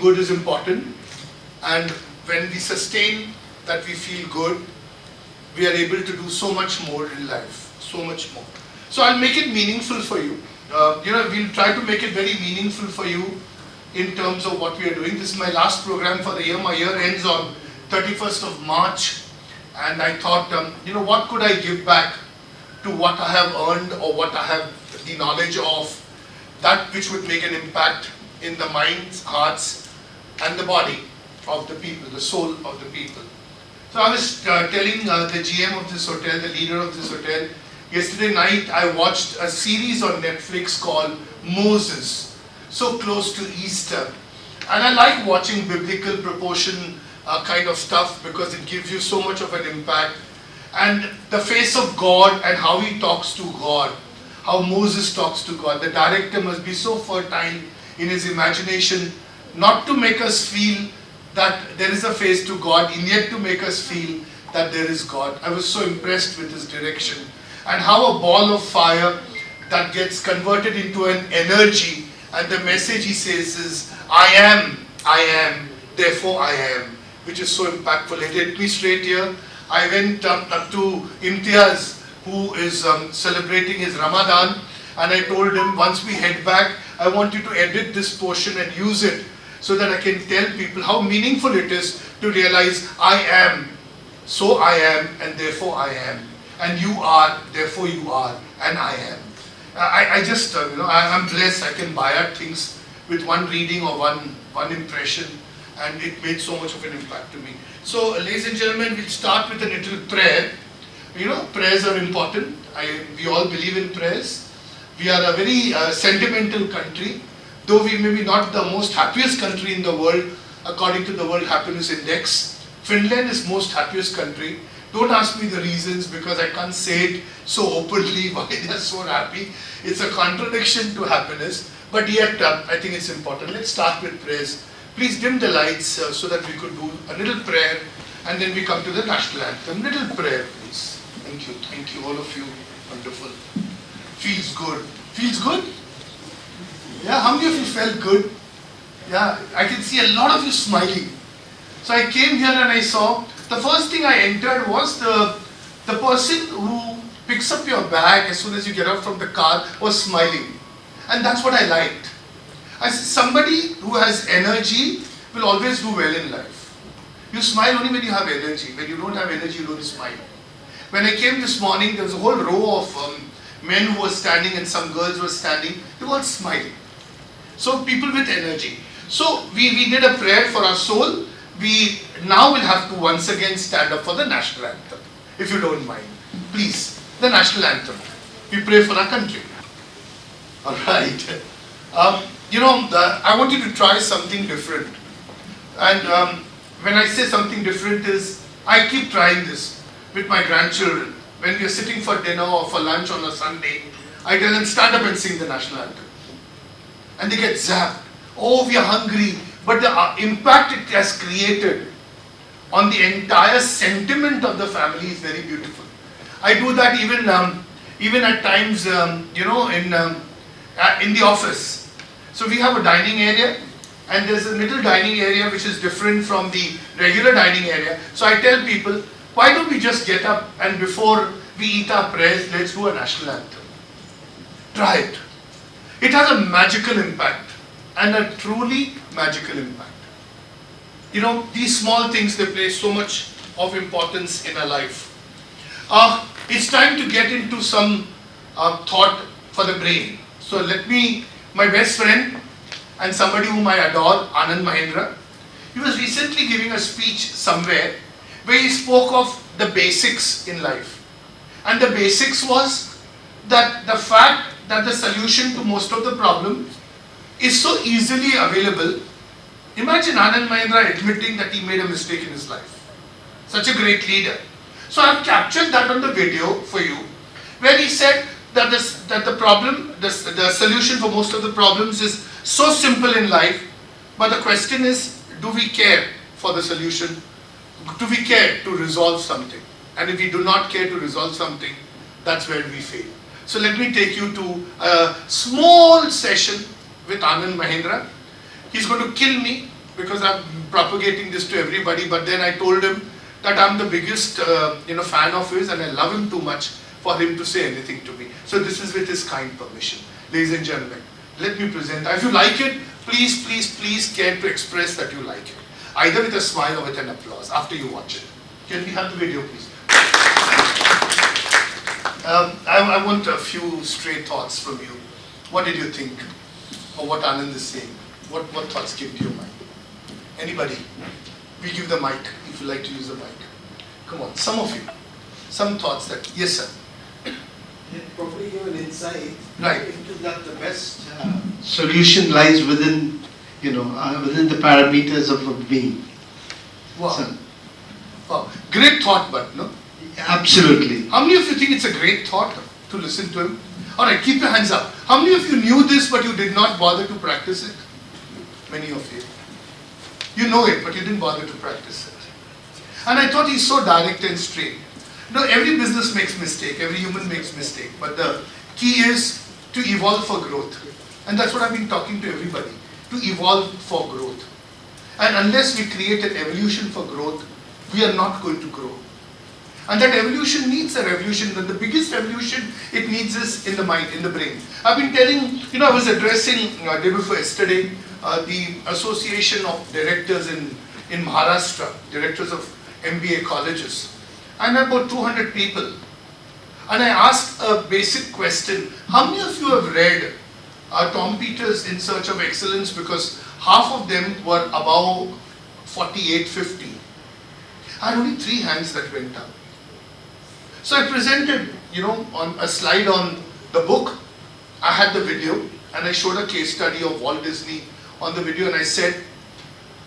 good is important, and when we sustain that we feel good, we are able to do so much more in life, so much more. So I'll make it meaningful for you. We'll try to make it very meaningful for you in terms of what we are doing. This is my last program for the year. My year ends on 31st of March, and I thought, what could I give back to what I have earned or what I have the knowledge of, that which would make an impact in the minds, hearts, and the body of the people, the soul of the people. So I was telling the GM of this hotel, the leader of this hotel, yesterday night I watched a series on Netflix called Moses, so close to Easter. And I like watching biblical proportion kind of stuff because it gives you so much of an impact. And the face of God and how he talks to God, how Moses talks to God. The director must be so fertile in his imagination not to make us feel that there is a face to God, and yet to make us feel that there is God. I was so impressed with his direction, and how a ball of fire that gets converted into an energy, and the message he says is, I am, therefore I am, which is so impactful. It hit me straight here. I went up to Imtiaz, who is celebrating his Ramadan, and I told him, once we head back, I want you to edit this portion and use it so that I can tell people how meaningful it is to realize I am, so I am, and therefore I am. And you are, therefore you are, and I am. I'm blessed. I can buy out things with one reading or one impression, and it made so much of an impact to me. So, ladies and gentlemen, we'll start with a little prayer. Prayers are important. We all believe in prayers. We are a very sentimental country, though we may be not the most happiest country in the world according to the World Happiness Index. Finland is most happiest country. Don't ask me the reasons because I can't say it so openly why they are so happy. It's a contradiction to happiness, but yet I think it's important. Let's start with prayers. Please dim the lights so that we could do a little prayer, and then we come to the national anthem. Little prayer, please. Thank you, all of you. Wonderful. Feels good. Feels good? Yeah, how many of you felt good? Yeah, I can see a lot of you smiling. So I came here and I saw, the first thing I entered was the person who picks up your bag as soon as you get out from the car was smiling. And that's what I liked. I said, somebody who has energy will always do well in life. You smile only when you have energy. When you don't have energy, you don't smile. When I came this morning, there was a whole row of men who were standing and some girls were standing. They were all smiling. So people with energy. So we did a prayer for our soul. We now will have to once again stand up for the national anthem, if you don't mind. Please, the national anthem. We pray for our country. Alright. I want you to try something different. And when I say something different is, I keep trying this with my grandchildren. When we are sitting for dinner or for lunch on a Sunday, I tell them, stand up and sing the national anthem. And they get zapped. Oh, we are hungry. But the impact it has created on the entire sentiment of the family is very beautiful. I do that even at times, in the office. So we have a dining area, and there's a little dining area which is different from the regular dining area. So I tell people, why don't we just get up and before we eat our prayers, let's do a national anthem. Try it. It has a magical impact, and a truly magical impact. These small things, they play so much of importance in our life. It's time to get into some thought for the brain. So my best friend and somebody whom I adore, Anand Mahindra, he was recently giving a speech somewhere where he spoke of the basics in life. And the basics was that the fact that the solution to most of the problems is so easily available. Imagine Anand Mahindra admitting that he made a mistake in his life. Such a great leader. So I have captured that on the video for you, where he said that the solution for most of the problems is so simple in life, but the question is, do we care for the solution? Do we care to resolve something? And if we do not care to resolve something, that's where we fail. So let me take you to a small session with Anand Mahindra. He's going to kill me because I'm propagating this to everybody, but then I told him that I'm the biggest fan of his and I love him too much for him to say anything to me. So this is with his kind permission. Ladies and gentlemen, let me present. If you like it, please, please, please care to express that you like it. Either with a smile or with an applause after you watch it. Can we have the video, please? I want a few stray thoughts from you. What did you think of what Anand is saying? What thoughts came to your mind? Anybody? We give the mic if you like to use the mic. Come on, some of you. Some thoughts that, yes sir. Probably give an insight Right. into that the best solution lies within, within the parameters of a being. Wow. So, Wow. Great thought, but no? absolutely. How many of you think it's a great thought to listen to him? Alright, keep your hands up. How many of you knew this but you did not bother to practice it? Many of you. You know it, but you didn't bother to practice it. And I thought he's so direct and straight. Every business makes mistake, every human makes mistake, but the key is to evolve for growth. And that's what I've been talking to everybody, to evolve for growth. And unless we create an evolution for growth, we are not going to grow. And that evolution needs a revolution, and the biggest revolution it needs is in the mind, in the brain. I've been telling, I was addressing day before yesterday, the Association of Directors in Maharashtra, directors of MBA colleges. And about 200 people. And I asked a basic question, how many of you have read Tom Peters' In Search of Excellence? Because half of them were above 48, 50. I had only 3 hands that went up. So I presented, on a slide on the book. I had the video and I showed a case study of Walt Disney on the video, and I said,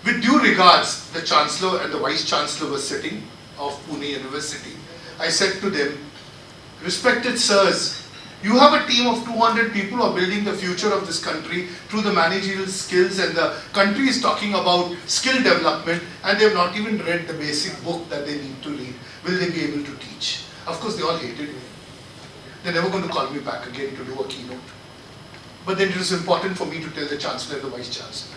with due regards, the Chancellor and the Vice Chancellor were sitting of Pune University. I said to them, respected sirs, you have a team of 200 people who are building the future of this country through the managerial skills, and the country is talking about skill development, and they have not even read the basic book that they need to read. Will they be able to teach? Of course, they all hated me. They're never going to call me back again to do a keynote. But then it was important for me to tell the Chancellor and the Vice Chancellor.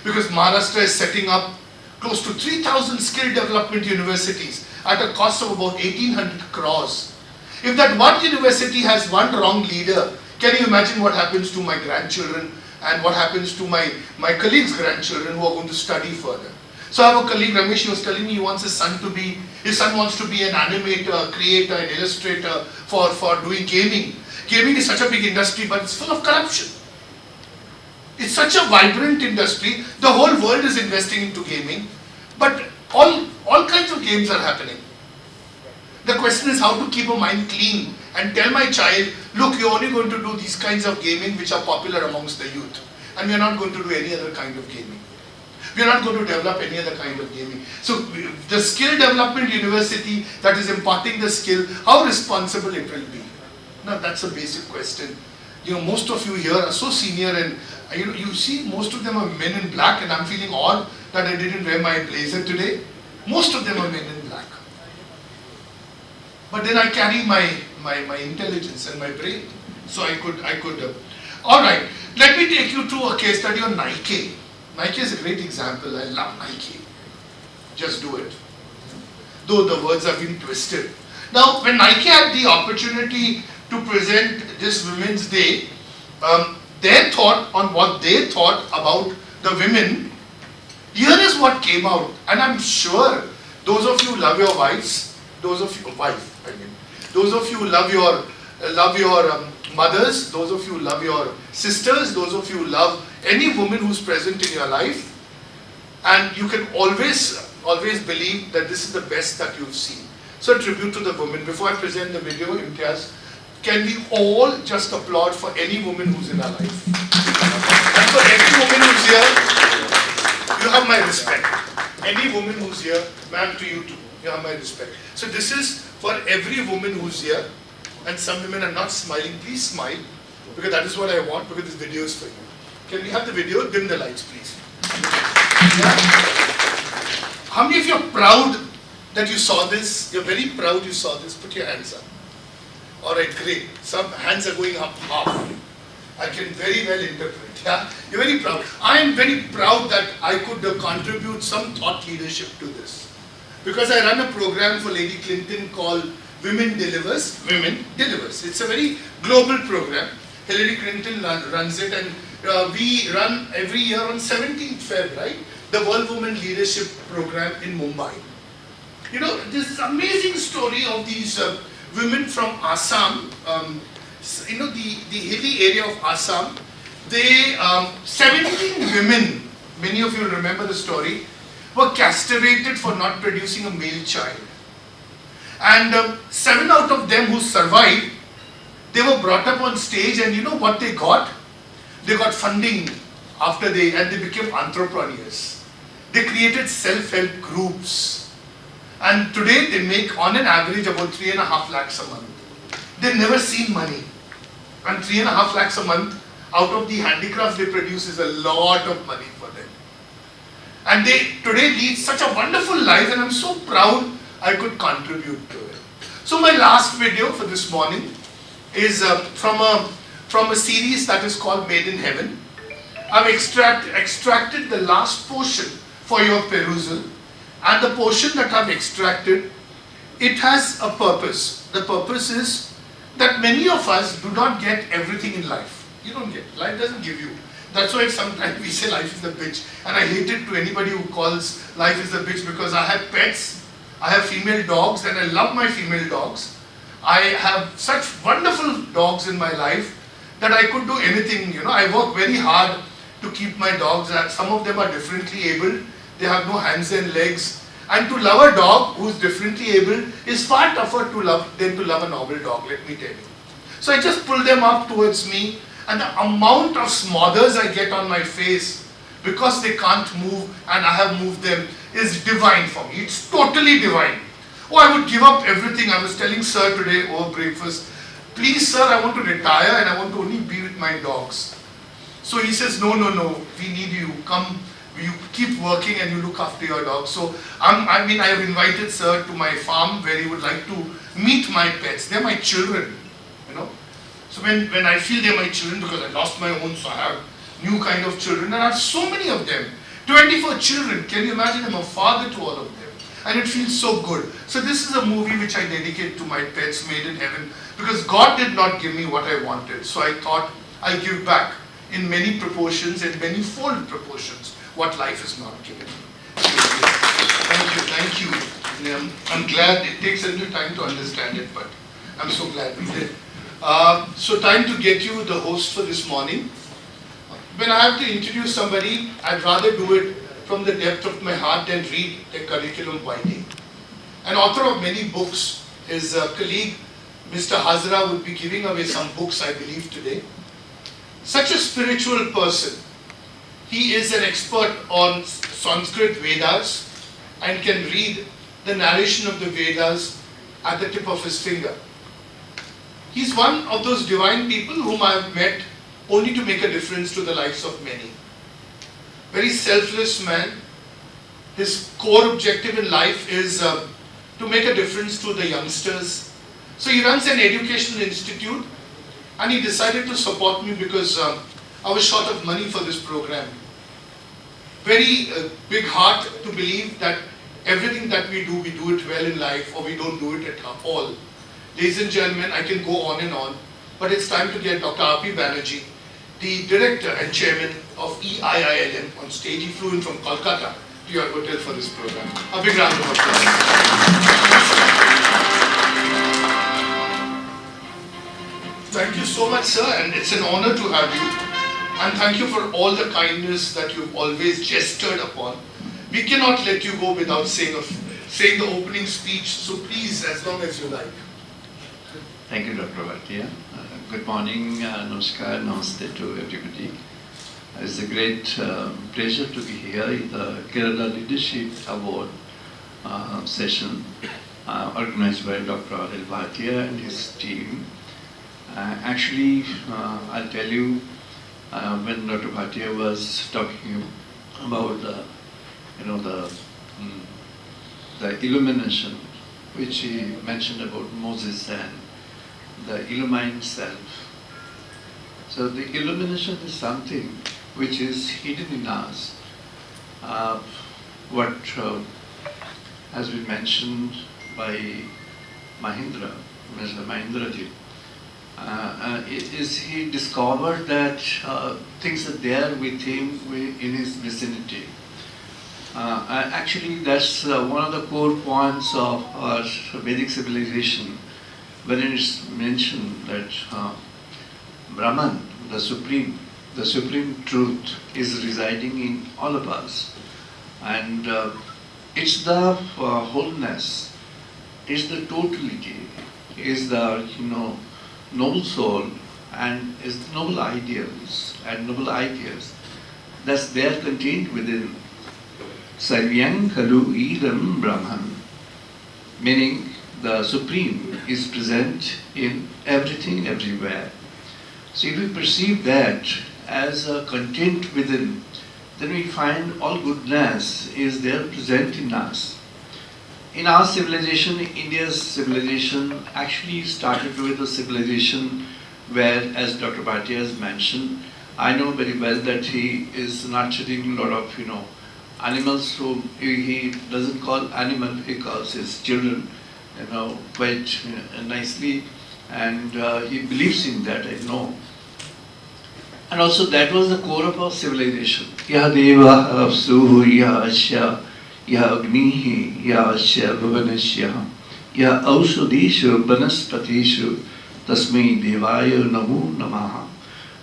Because Maharashtra is setting up close to 3,000 skill development universities at a cost of about 1,800 crores. If that one university has one wrong leader, can you imagine what happens to my grandchildren and what happens to my colleagues' grandchildren who are going to study further? So I have a colleague, Ramesh, who was telling me his son wants to be an animator, creator, an illustrator for doing gaming. Gaming is such a big industry, but it's full of corruption. It's such a vibrant industry, the whole world is investing into gaming, but all kinds of games are happening. The question is how to keep a mind clean and tell my child, look, you're only going to do these kinds of gaming which are popular amongst the youth, and we're not going to do any other kind of gaming. We're not going to develop any other kind of gaming. So the skill development university that is imparting the skill, how responsible it will be? Now that's a basic question. Most of you here are so senior, and you see most of them are men in black, and I'm feeling odd that I didn't wear my blazer today. Most of them are men in black. But then I carry my intelligence and my brain. So I could. Alright, let me take you to a case study on Nike. Nike is a great example. I love Nike. Just do it. Though the words have been twisted. Now, when Nike had the opportunity to present this Women's Day, their thought on what they thought about the women, here is what came out. And I'm sure those of you who love your wives, those of you who love your mothers, those of you who love your sisters, those of you who love any woman who's present in your life, and you can always believe that this is the best that you've seen. So a tribute to the women. Before I present the video, Imtiaz, can we all just applaud for any woman who's in our life? And for every woman who's here, you have my respect. Any woman who's here, ma'am, to you too, you have my respect. So this is for every woman who's here, and some women are not smiling. Please smile, because that is what I want, because this video is for you. Can we have the video? Dim the lights, please. Yeah. How many of you are proud that you saw this? You're very proud you saw this. Put your hands up. Alright, great. Some hands are going up half. I can very well interpret. Yeah? You're very proud. I am very proud that I could contribute some thought leadership to this. Because I run a program for Lady Clinton called Women Delivers. Women Delivers. It's a very global program. Hillary Clinton runs it, and we run every year on 17th Feb, right? The World Women Leadership Program in Mumbai. You know, this amazing story of these women from Assam, you know, the hilly area of Assam. They, 17 women, many of you will remember the story, were castrated for not producing a male child. And 7 out of them who survived, they were brought up on stage, and you know what they got? They got funding and they became entrepreneurs. They created self-help groups. And today they make on an average about 3.5 lakhs a month. They've never seen money. And 3.5 lakhs a month out of the handicrafts they produce is a lot of money for them. And they today lead such a wonderful life, and I'm so proud I could contribute to it. So my last video for this morning is from a series that is called Made in Heaven. I've extracted the last portion for your perusal, and the portion that I've extracted, it has a purpose. The purpose is that many of us do not get everything in life. You don't get. Life doesn't give you. That's why sometimes we say life is a bitch. And I hate it to anybody who calls life is a bitch, because I have pets, I have female dogs, and I love my female dogs. I have such wonderful dogs in my life that I could do anything. You know, I work very hard to keep my dogs. Some of them are differently abled. They have no hands and legs. And to love a dog who is differently abled is far tougher to love than to love a normal dog, let me tell you. So I just pull them up towards me, and the amount of smothers I get on my face because they can't move and I have moved them is divine for me. It's totally divine. Oh, I would give up everything. I was telling sir today over breakfast, please sir, I want to retire and I want to only be with my dogs. So he says, no, we need you. Come, you keep working and you look after your dogs. So I have invited sir to my farm where he would like to meet my pets. They're my children, you know. So when I feel they're my children, because I lost my own, so I have new kind of children, and I have so many of them. 24 children. Can you imagine? I'm a father to all of them. And it feels so good. So this is a movie which I dedicate to my pets, Made in Heaven, because God did not give me what I wanted. So I thought I'll give back in many proportions, in many fold proportions, what life is not given me. Thank you. I'm glad. It takes a little time to understand it, but I'm so glad we did. So time to get you the host for this morning. When I have to introduce somebody, I'd rather do it from the depth of my heart than read a curriculum vitae. An author of many books, his colleague, Mr. Hazra, will be giving away some books, I believe, today. Such a spiritual person. He is an expert on Sanskrit Vedas and can read the narration of the Vedas at the tip of his finger. He's one of those divine people whom I have met only to make a difference to the lives of many. Very selfless man. His core objective in life is to make a difference to the youngsters. So he runs an educational institute, and he decided to support me because I was short of money for this program. Very big heart to believe that everything that we do it well in life, or we don't do it at all. Ladies and gentlemen, I can go on and on, but it's time to get Dr. R.P. Banerjee, the director and chairman of EIILM, on stage. He flew in from Kolkata to your hotel for this program. A big round of applause. Thank you so much, sir, and it's an honor to have you. And thank you for all the kindness that you've always gestured upon. We cannot let you go without saying the opening speech, so please, as long as you like. Thank you, Dr. Bhatia. Good morning, namaskar, namaste to everybody. It's a great pleasure to be here in the Kerala Leadership Award session organized by Dr. Adil Bhatia and his team. Actually, I'll tell you, when Dr. Bhatia was talking about the illumination, which he mentioned about Moses and the illumined self. So the illumination is something which is hidden in us. What has been mentioned by Mahindra, Mr. Mahindraji, is he discovered that things are there with him in his vicinity. Actually, that's one of the core points of our Vedic civilization, wherein it's mentioned that Brahman, the supreme truth, is residing in all of us, and it's the wholeness, it's the totality, is the noble soul, and is noble ideals and noble ideas that's there contained within. Sarvyam Khalu Idam Brahman, meaning the Supreme is present in everything, everywhere. So if we perceive that as a content within, then we find all goodness is there present in us. In our civilization, India's civilization actually started with a civilization where, as Dr. Bhatia has mentioned, I know very well that he is nurturing a lot of, animals whom he doesn't call animal, he calls his children, quite nicely, and he believes in that, I know. And also that was the core of our civilization. Ya deva apsuhu ya asya ya agnihi ya asya bhuvanasya ya ausudishu banaspatishu tasmai devaya namo namaha.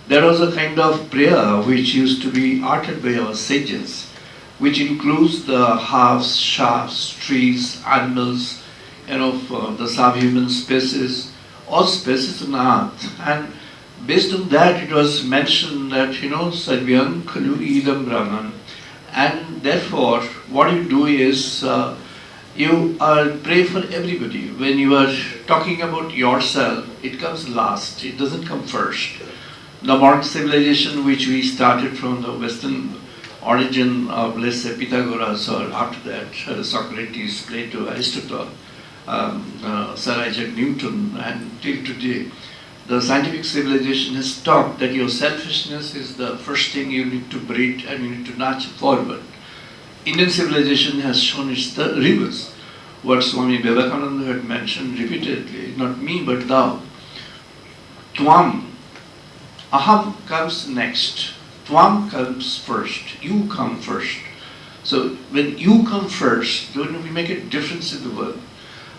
That was a kind of prayer which used to be uttered by our sages, which includes the halves, shafts, trees, animals, the subhuman species, all species on earth. And based on that, it was mentioned that, Sarvyam Khalu Idam Brahman. And therefore, what you do is, you pray for everybody. When you are talking about yourself, it comes last, it doesn't come first. The modern civilization which we started from the Western origin of, let's say, Pythagoras, or after that, Socrates, Plato, Aristotle, Sir Isaac Newton, and till today, the scientific civilization has taught that your selfishness is the first thing you need to breed and you need to nurture forward. Indian civilization has shown it's the reverse. What Swami Vivekananda had mentioned repeatedly, not me but thou. Tvam, aham comes next. Tvam comes first. You come first. So when you come first, then we make a difference in the world.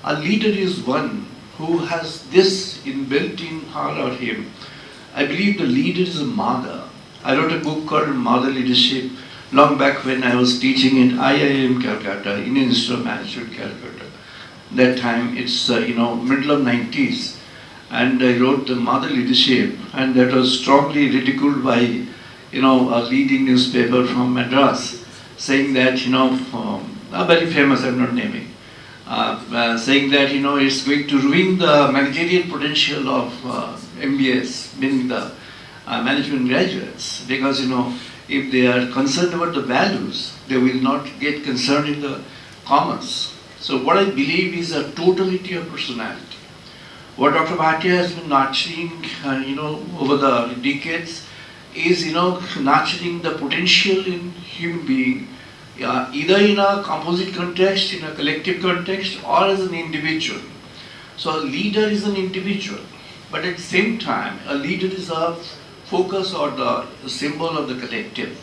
A leader is one who has this inbuilt in her or him. I believe the leader is a mother. I wrote a book called Mother Leadership long back when I was teaching in IIM Calcutta, Indian Institute of Management Calcutta. That time it's middle of 90s, and I wrote the Mother Leadership, and that was strongly ridiculed by a leading newspaper from Madras, saying that very famous, I'm not naming. Saying that it's going to ruin the managerial potential of MBS, meaning the management graduates, because if they are concerned about the values, they will not get concerned in the commerce. So what I believe is a totality of personality. What Dr. Bhatia has been nurturing, over the decades, is nurturing the potential in human being. Either in a composite context, in a collective context, or as an individual. So a leader is an individual, but at the same time, a leader is a focus or the symbol of the collective.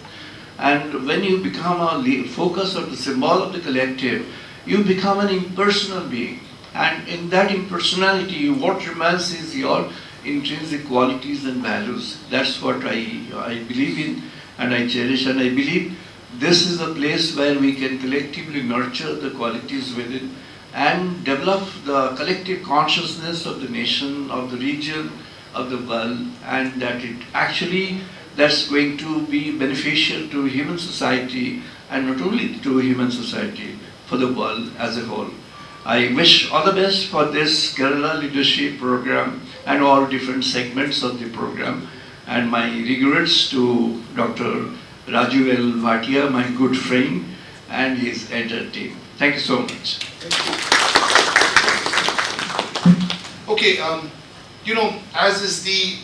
And when you become a focus or the symbol of the collective, you become an impersonal being. And in that impersonality, what remains is your intrinsic qualities and values. That's what I believe in and I cherish, and I believe this is a place where we can collectively nurture the qualities within and develop the collective consciousness of the nation, of the region, of the world, and that it actually that's going to be beneficial to human society, and not only to human society, for the world as a whole. I wish all the best for this Kerala Leadership Program and all different segments of the program, and my regrets to Dr. Raju L. Bhatia, my good friend, and his entire team. Thank you so much. Okay, as is the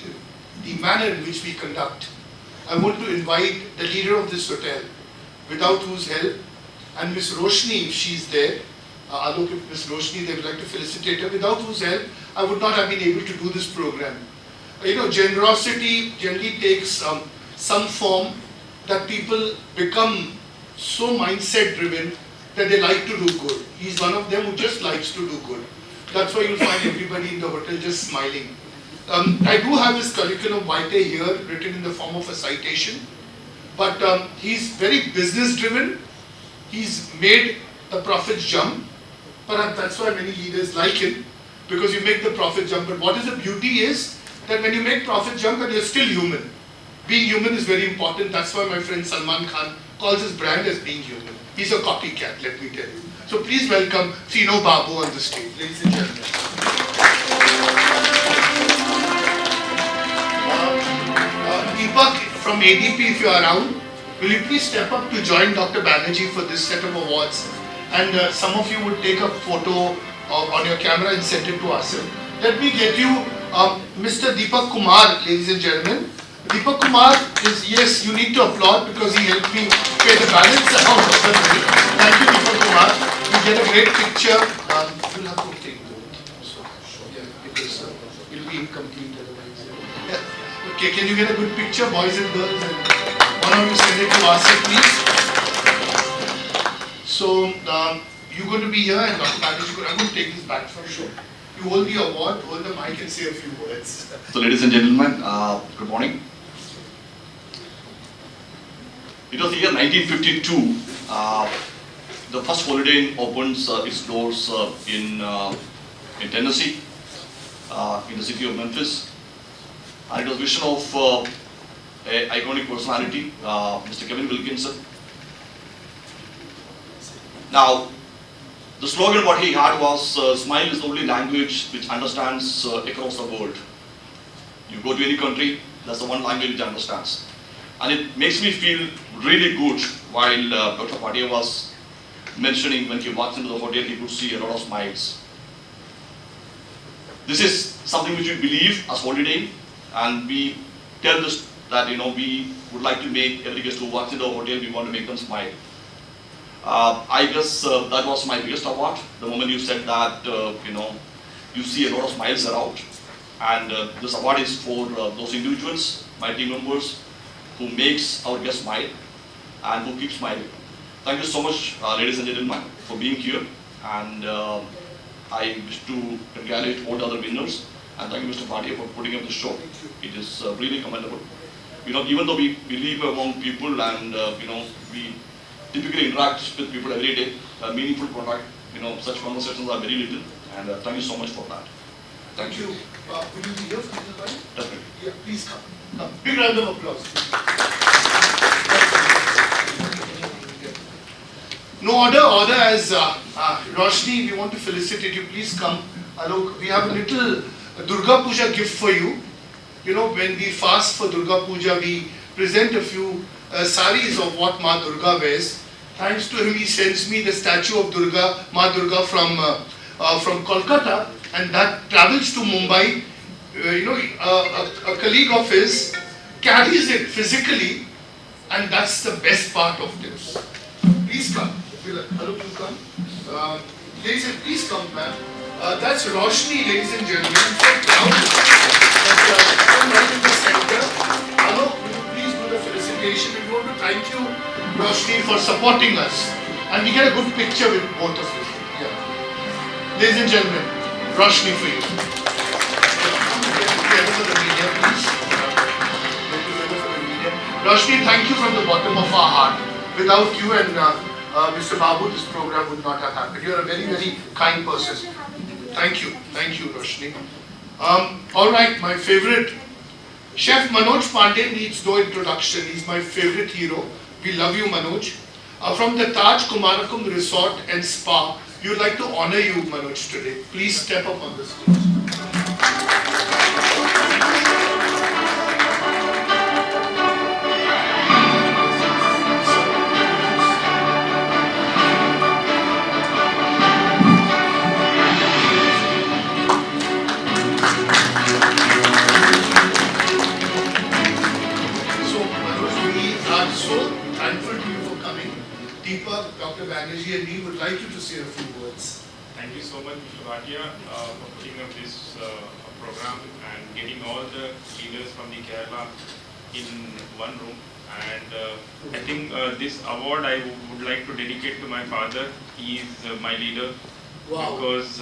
the manner in which we conduct. I want to invite the leader of this hotel, without whose help, and Miss Roshni, if she's there, Alok, if Miss Roshni, they would like to felicitate her, without whose help, I would not have been able to do this program. Generosity generally takes some form that people become so mindset driven that they like to do good. He's one of them who just likes to do good. That's why you'll find everybody in the hotel just smiling. I do have his curriculum vitae here, written in the form of a citation, but he's very business driven. He's made the profits jump. Perhaps that's why many leaders like him, because you make the profit jump. But what is the beauty is that when you make profit jump and you're still human. Being human is very important. That's why my friend Salman Khan calls his brand as being human. He's a copycat, let me tell you. So please welcome Fino Babu on the stage, ladies and gentlemen. Deepak from ADP, if you are around, will you please step up to join Dr. Banerjee for this set of awards? And some of you would take a photo on your camera and send it to us. Let me get you Mr. Deepak Kumar, ladies and gentlemen. Deepak Kumar is, yes, you need to applaud because he helped me pay the balance amount of the money. Thank you, Deepak Kumar. You get a great picture. You'll have to take both. So, yeah, because it'll be incomplete otherwise. Yeah. Okay, can you get a good picture, boys and girls? And one of you send it to us, please. So, you're going to be here and Dr. Banerjee, I'm going to take this back for sure. You hold the award, hold the mic and say a few words. So ladies and gentlemen, good morning. It was the year 1952. The first Holiday Inn opens its doors in Tennessee, in the city of Memphis. And it was a vision of an iconic personality, Mr. Kevin Wilkinson. Now, the slogan what he had was, smile is the only language which understands across the world. You go to any country, that's the one language which understands. And it makes me feel really good while Dr. Patia was mentioning when he walks into the hotel, he could see a lot of smiles. This is something which we believe as Holiday Inn, and we tell this that we would like to make every guest who walks into the hotel, we want to make them smile. I guess that was my biggest award. The moment you said that, you see a lot of smiles around. And this award is for those individuals, my team members, who makes our guests smile and who keep smiling. Thank you so much, ladies and gentlemen, for being here. And I wish to congratulate all the other winners. And thank you, Mr. Patia, for putting up the show. It is really commendable. Even though we live among people and, we typically interact with people every day, meaningful contact, such conversations are very little, and thank you so much for that. Thank you. Will you be here for this one? Definitely. Yeah, please come. Come. Big round of applause. No order as Roshni, we want to felicitate you. Please come. Alok, we have a little Durga Puja gift for you. When we fast for Durga Puja, we present a few saris of what Ma Durga wears. Thanks to him, he sends me the statue of Durga, Ma Durga from Kolkata, and that travels to Mumbai. A colleague of his carries it physically, and that's the best part of this. Please come. Hello, you come. Ladies and please come, ma'am. That's Roshni, ladies and gentlemen. I'm so proud that I'm right in the center. Hello, please do the felicitation. We want to thank you, Roshni, for supporting us. And we get a good picture with both of you. Yeah. Ladies and gentlemen, Roshni for you. Together for the media, please. Roshni, thank you from the bottom of our heart. Without you and Mr. Babu, this program would not have happened. You are a very, very kind person. Thank you, Roshni. All right, my favorite chef Manoj Pandey needs no introduction. He's my favorite hero. We love you, Manoj. From the Taj Kumarakum Resort and Spa, we would like to honor you, Manoj, today. Please step up on the stage. are so thankful to you for coming. Deepak, Dr. Banerjee and me would like you to say a few words. Thank you so much, Mr. Bhatia, for putting up this program and getting all the leaders from the Kerala in one room. And I think this award I would like to dedicate to my father. He is my leader. Wow. Because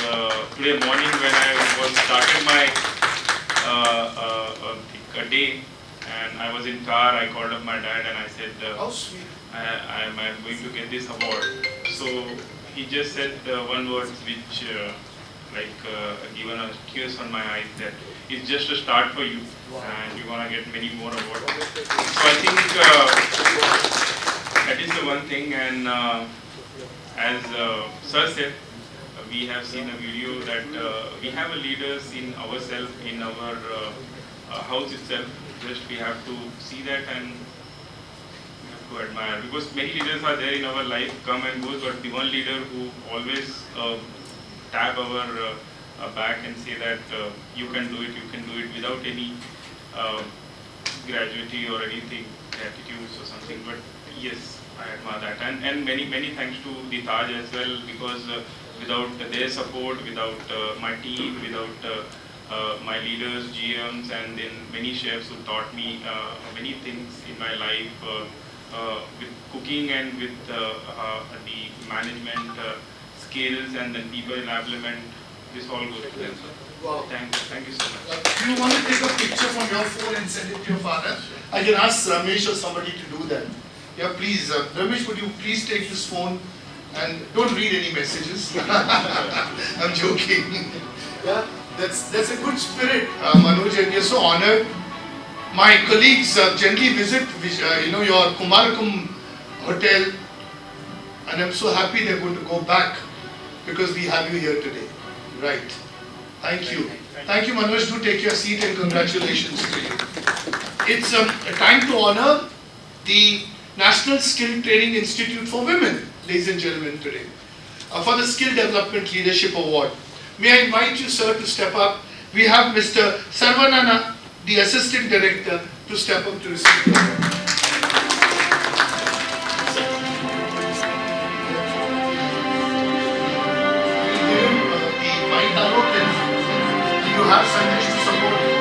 today morning when I was starting my day and I was in car, I called up my dad and I said, How sweet. I'm going to get this award. So he just said one word which given a tears on my eyes, that it's just a start for you. Wow. And you're gonna get many more awards. So I think that is the one thing. And as Sir said, we have seen a video that we have a leaders in ourselves, in our house itself. Just we have to see that and we have to admire, because many leaders are there in our life, come and go, but the one leader who always tap our back and say that you can do it without any gratuity or anything, attitudes or something. But yes, I admire that, and many thanks to the Taj as well, because without their support, without my team, without my leaders, GMs, and then many chefs who taught me many things in my life with cooking and with the management skills, and then people implement. This all goes to them. Wow. Thank you so much. Do you want to take a picture from your phone and send it to your father? I can ask Ramesh or somebody to do that. Yeah, please. Ramesh, would you please take this phone and don't read any messages. I'm joking. Yeah, that's a good spirit, Manoj, and we are so honored. My colleagues generally visit your Kumarakom hotel, and I'm so happy they're going to go back because we have you here today. Right. Thank you. Thank you, Manoj. Do take your seat and congratulations to you. It's a time to honor the National Skill Training Institute for Women, ladies and gentlemen, today, for the Skill Development Leadership Award. May I invite you, sir, to step up. We have Mr. Sarvanana, the Assistant Director, to step up to receive the award. You have Sandesh to support you.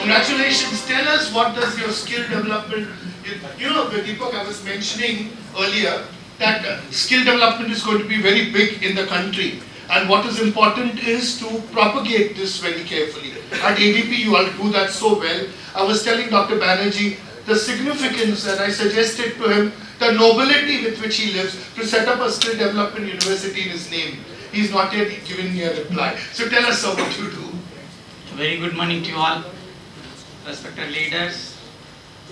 Congratulations. Tell us, what does your skill development, Deepak, I was mentioning earlier that skill development is going to be very big in the country, and what is important is to propagate this very carefully. At ADP you all do that so well. I was telling Dr. Banerjee the significance, and I suggested to him the nobility with which he lives, to set up a skill development university in his name. He's not yet given me a reply. So tell us, sir, what you do. Very good morning to you all, respected leaders.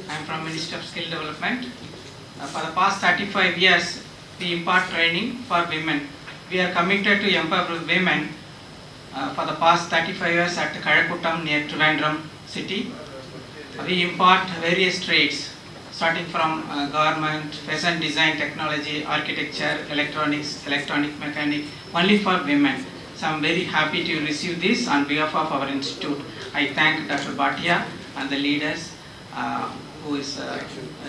I am from Ministry of Skill Development. For the past 35 years, we impart training for women. We are committed to empower women for the past 35 years at Kazhakkottam near Trivandrum city. We impart various trades, starting from garment, fashion design, technology, architecture, electronics, electronic mechanic, only for women. So I am very happy to receive this on behalf of our institute. I thank Dr. Bhatia and the leaders who is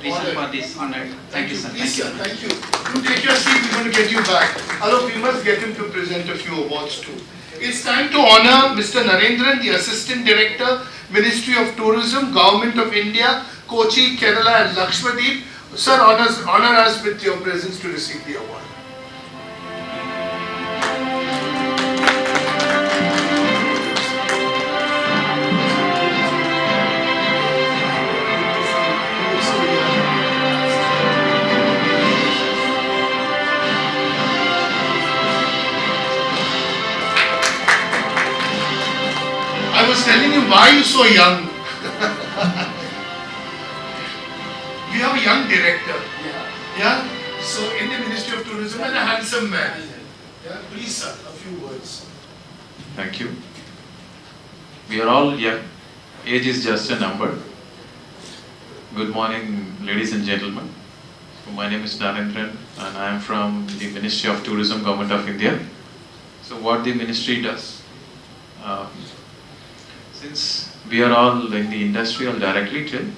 reason for this honor. Thank you, sir. Please, sir. Thank you. You take your seat. We're going to get you back. Although we must get him to present a few awards too. It's time to honor Mr. Narendran, the Assistant Director, Ministry of Tourism, Government of India, Kochi, Kerala and Lakshadweep. Sir, honor us with your presence to receive the award. I was telling you, why are you so young? We have a young director. Yeah. So in the Ministry of Tourism, and a handsome man. Yeah. Please, sir, a few words. Thank you. We are all young. Age is just a number. Good morning, ladies and gentlemen. So my name is Narendran, and I am from the Ministry of Tourism, Government of India. So what the ministry does, since we are all in the industry or directly trained.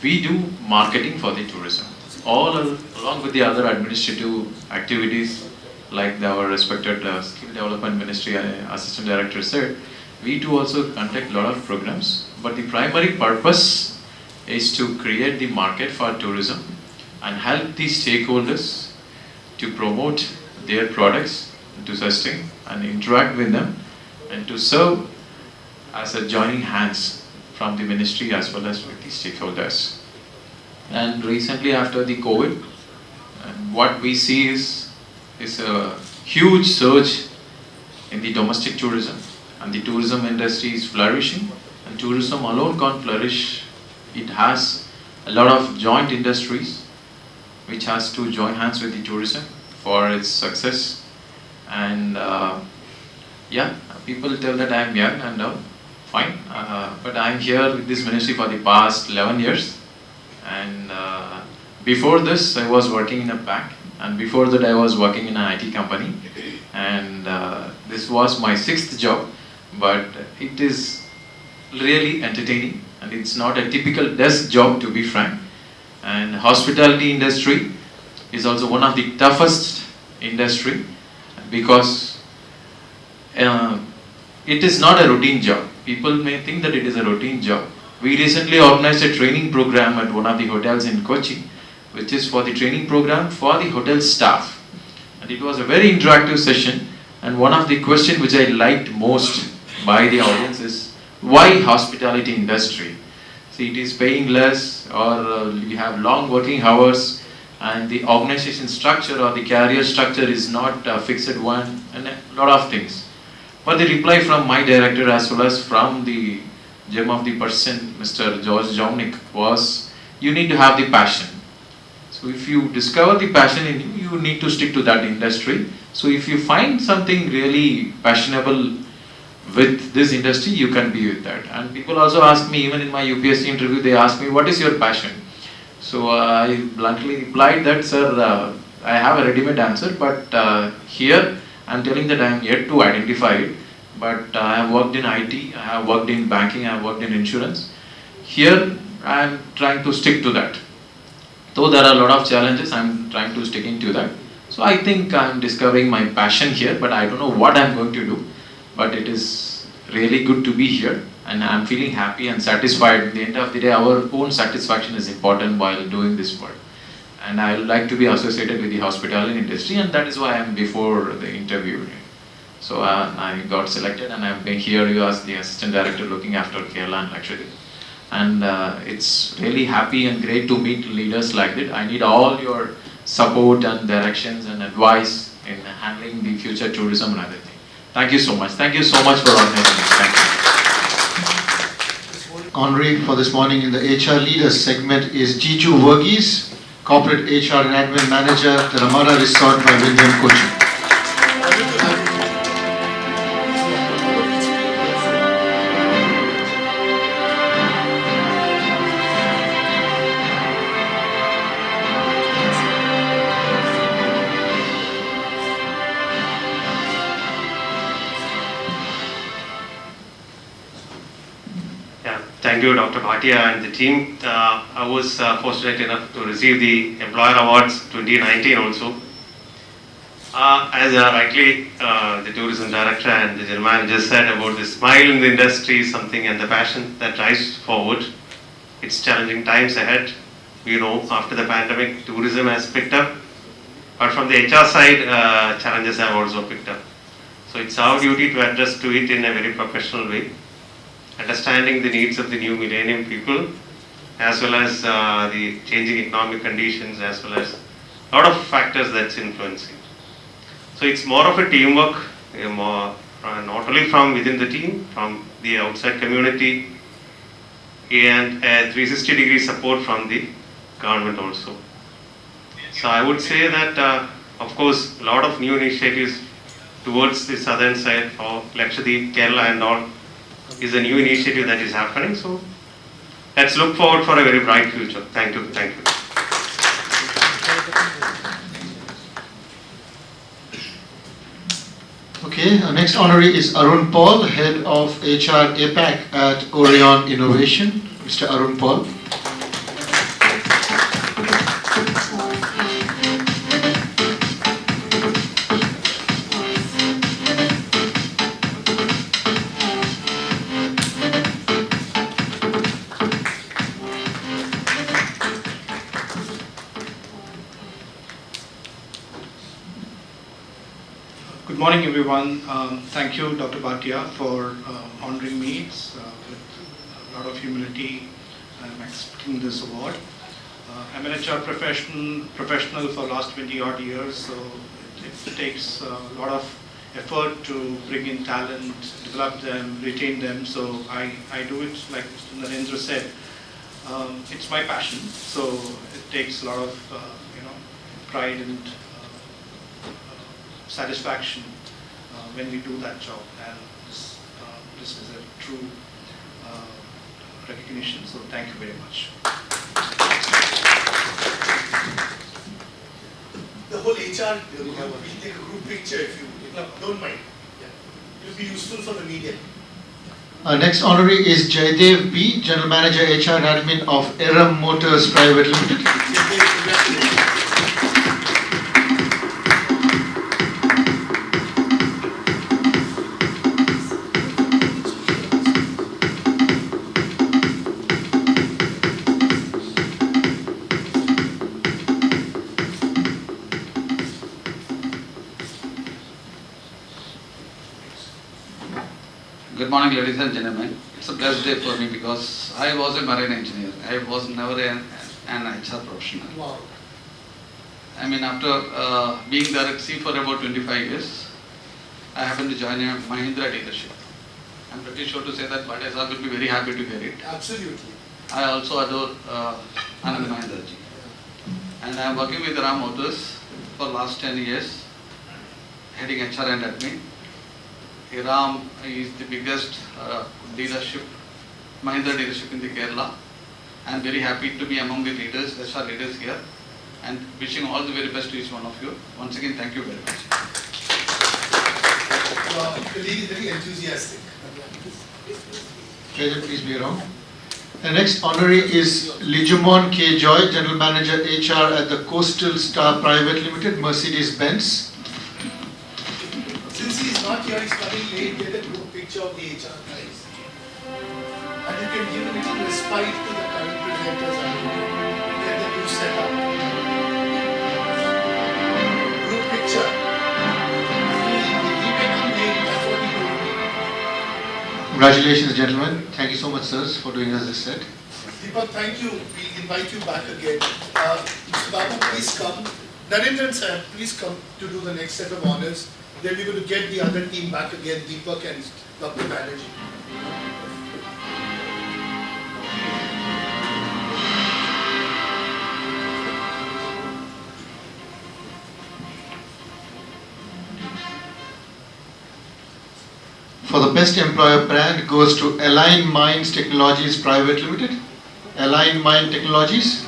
We do marketing for the tourism, along with the other administrative activities like our respected Skill Development Ministry Assistant Director said. We too also conduct a lot of programs, but the primary purpose is to create the market for tourism and help the stakeholders to promote their products, to sustain and interact with them, and to serve as a joining hands from the ministry as well as with the stakeholders. And recently after the COVID, what we see is a huge surge in the domestic tourism, and the tourism industry is flourishing, and tourism alone can't flourish. It has a lot of joint industries which has to join hands with the tourism for its success. And yeah, people tell that I am young and fine, but I am here with this ministry for the past 11 years. And before this I was working in a bank, and before that I was working in an IT company, and this was my 6th job, but it is really entertaining, and it's not a typical desk job, to be frank. And hospitality industry is also one of the toughest industry, because it is not a routine job. People may think that it is a routine job. We recently organized a training program at one of the hotels in Kochi, which is for the training program for the hotel staff. And it was a very interactive session, and one of the questions which I liked most by the audience is, why hospitality industry? See, it is paying less, or we have long working hours, and the organization structure or the career structure is not a fixed one, and a lot of things. But the reply from my director as well as from the gem of the person, Mr. George Jomnik, was, you need to have the passion. So if you discover the passion in you, you need to stick to that industry. So if you find something really passionable with this industry, you can be with that. And people also ask me, even in my UPSC interview, they ask me, what is your passion? So I bluntly replied that, sir, I have a ready-made answer, but here I am telling that I am yet to identify it. But I have worked in IT, I have worked in banking, I have worked in insurance. Here I am trying to stick to that. Though there are a lot of challenges, I am trying to stick into that. So I think I am discovering my passion here, but I don't know what I am going to do. But it is really good to be here, and I am feeling happy and satisfied. At the end of the day, our own satisfaction is important while doing this work. And I would like to be associated with the hospitality industry, and that is why I am before the interview. So I got selected, and I have been here as the assistant director looking after Kerala and Lakshadweep. And it's really happy and great to meet leaders like that. I need all your support and directions and advice in handling the future tourism and other things. Thank you so much. Thank you so much for organizing this. Thank you. Honorary for this morning in the HR Leaders segment is Jiju Verghese, Corporate HR and Admin Manager, the Ramada Resort by Wyndham Kochi. Thank you, Dr. Bhatia and the team. I was fortunate enough to receive the Employer Awards 2019 also. As rightly the Tourism Director and the General Manager said about the smile in the industry is something, and the passion that drives forward. It's challenging times ahead. We know after the pandemic, tourism has picked up. But from the HR side, challenges have also picked up. So it's our duty to address to it in a very professional way, understanding the needs of the new millennium people, as well as the changing economic conditions, as well as a lot of factors that's influencing. So it's more of a teamwork, not only from within the team, from the outside community, and a 360-degree support from the government also. So I would say that, of course, a lot of new initiatives towards the southern side for Lakshadweep, Kerala and all is a new initiative that is happening. So let's look forward for a very bright future. Thank you. Thank you. Okay, Okay, our next honoree is Arun Paul, Head of HR APAC at Orion Innovation. Mr. Arun Paul. Good morning, everyone. Thank you, Dr. Bhatia, for honoring me. It's, with a lot of humility, I'm accepting this award. I'm an HR professional for last 20 odd years, so it takes a lot of effort to bring in talent, develop them, retain them. So I do it like Mr. Narendra said. It's my passion, so it takes a lot of pride and satisfaction when we do that job, and this is a true recognition, so thank you very much. The whole HR, we'll take a group picture if you don't mind. Yeah. It will be useful for the media. Our next honoree is Jaydev B, General Manager HR and Admin of Eram Motors Private Limited. Congratulations. Good morning, ladies and gentlemen. It's a blessed day for me because I was a marine engineer. I was never an HR professional. Wow. I mean, after being there at sea for about 25 years, I happened to join a Mahindra dealership. I'm pretty sure to say that Bhatia sir will be very happy to hear it. Absolutely. I also adore Anand Mahindra ji. And I'm working with Eram Motors for last 10 years, heading HR and admin. Eram is the biggest dealership, Mahindra dealership in the Kerala. I am very happy to be among the leaders, HR leaders here, and wishing all the very best to each one of you. Once again, thank you very much. Colleague is very enthusiastic. Please be around. The next honoree is Lijumon K. Joy, General Manager HR at the Coastal Star Private Limited, Mercedes-Benz. Since he's not here, he's coming late, get a group picture of the HR guys. And you can give a little respite to the current presenters and get the new setup. Group picture. He may come late, that's what he told me. Congratulations, gentlemen. Thank you so much, sirs, for doing us this set. Deepak, thank you. We invite you back again. Mr. Babu, please come. Narendran sir, please come to do the next set of honors. Then we're going to get the other team back again, Deepak and Dr. Banerjee. For the best employer brand goes to Align Minds Technologies Private Limited. Align Mind Technologies.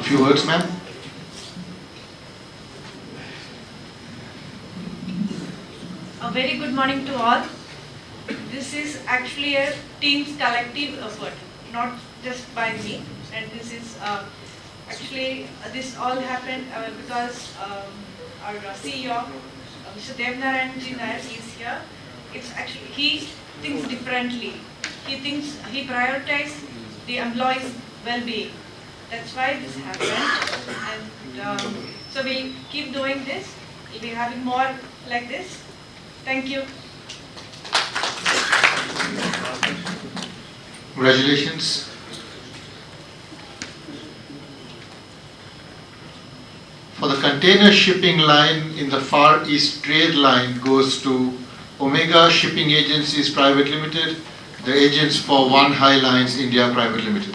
Few words, ma'am. A very good morning to all. This is actually a team's collective effort, not just by me. And this is actually, this all happened because our CEO, Mr. Devnarayan Nair is here. It's actually, he thinks differently. He prioritizes the employees' well-being. That's why this happened, and so we'll keep doing this. We'll be having more like this. Thank you. Congratulations. For the container shipping line in the Far East trade line goes to Omega Shipping Agencies Private Limited, the agents for One High Lines India Private Limited.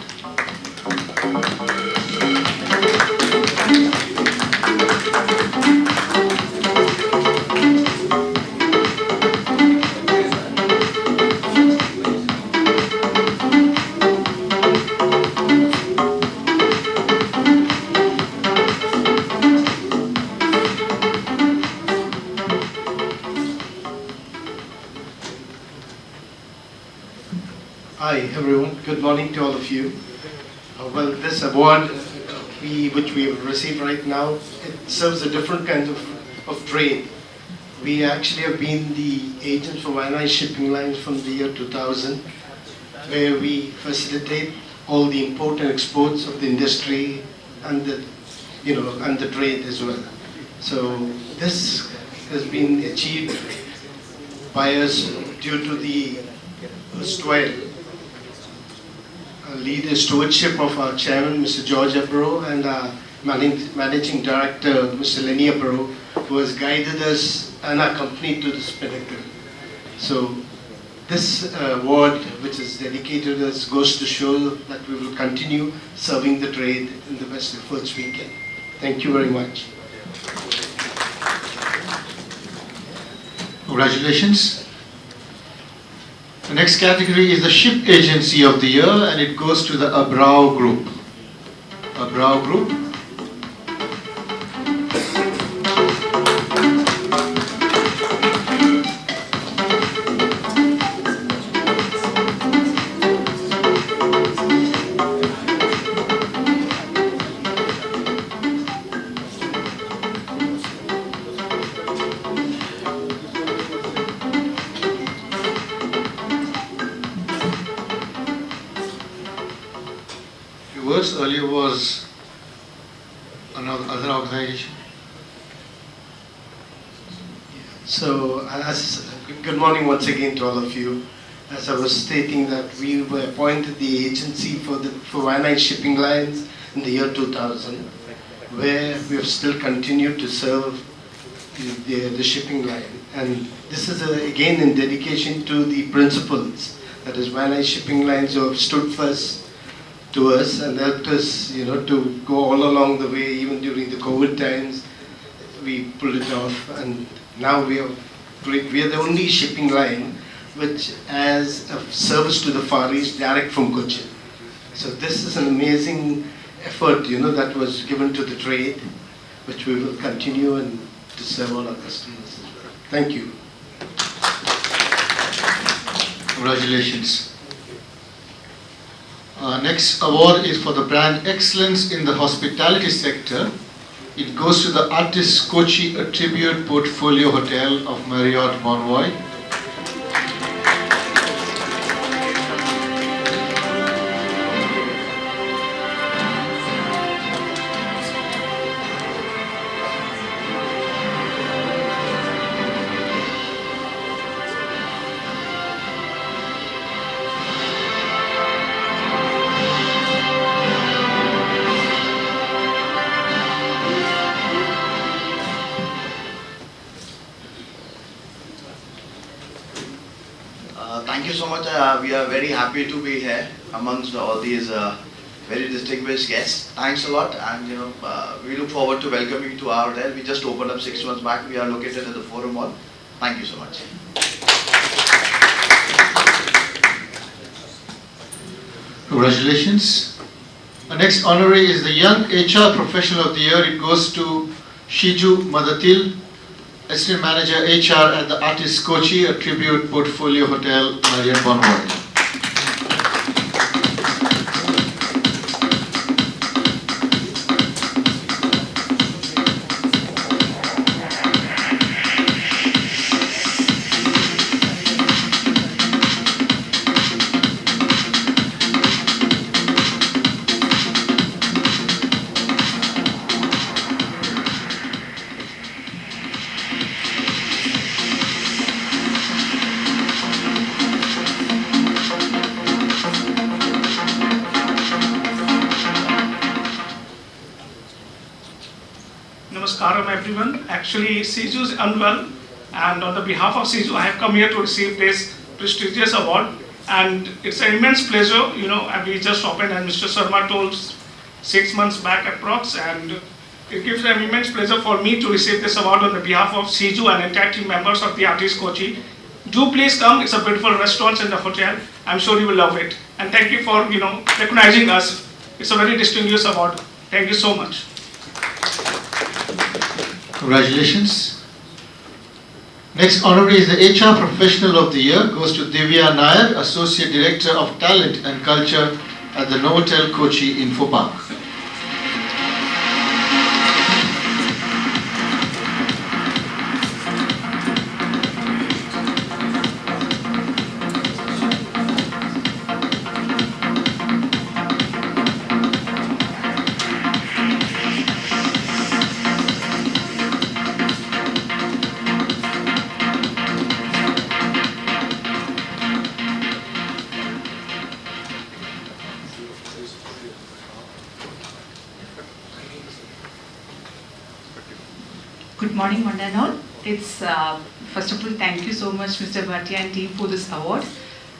Hi everyone, good morning to all of you. Well, this award which we have received right now, it serves a different kind of trade. We actually have been the agent for One Shipping Lines from the year 2000, where we facilitate all the import and exports of the industry and the trade as well. So this has been achieved by us due to the stewardship of our chairman, Mr. George Abro, and our managing director, Mr. Lenny Abro, who has guided us and our company to this pinnacle. So this award, which is dedicated to us, goes to show that we will continue serving the trade in the best efforts we can. Thank you very much. Congratulations. The next category is the Ship Agency of the Year, and it goes to the Abrao Group. Abrao Group. Yours earlier was another organization. So, good morning once again to all of you. As I was stating that we were appointed the agency for One Shipping Lines in the year 2000, where we have still continued to serve the shipping line. And this is again in dedication to the principals, that is One Shipping Lines, who have stood first to us and helped us, to go all along the way. Even during the COVID times, we pulled it off, and now we are the only shipping line which has a service to the Far East direct from Cochin. So this is an amazing effort, that was given to the trade, which we will continue and to serve all our customers as well. Thank you. Congratulations. Next award is for the brand excellence in the hospitality sector. It goes to the Artist Kochi Tribute Portfolio Hotel of Marriott Bonvoy. Thank you so much. We are very happy to be here amongst all these very distinguished guests. Thanks a lot, and we look forward to welcoming you to our hotel. We just opened up 6 months back. We are located at the Forum Mall. Thank you so much. Congratulations. The next honoree is the Young HR Professional of the Year. It goes to Shiju Madatil, Assistant Manager HR at the Artist Kochi, a Tribute Portfolio Hotel, Marriott Bonvoy. Namaskaram everyone. Actually, Siju is unwell, and on the behalf of Siju, I have come here to receive this prestigious award. And it's an immense pleasure, and we just opened, and Mr. Sharma told 6 months back approx, and it gives an immense pleasure for me to receive this award on the behalf of Shiju and entire team members of the Artist Kochi. Do please come, it's a beautiful restaurant and the hotel, I'm sure you will love it. And thank you for, recognizing us. It's a very distinguished award. Thank you so much. Congratulations. Next honorary is the HR Professional of the Year, goes to Divya Nair, Associate Director of Talent and Culture at the Novotel Kochi Info Park. Good morning, one and all. It's first of all, thank you so much, Mr. Bhatia and team, for this award.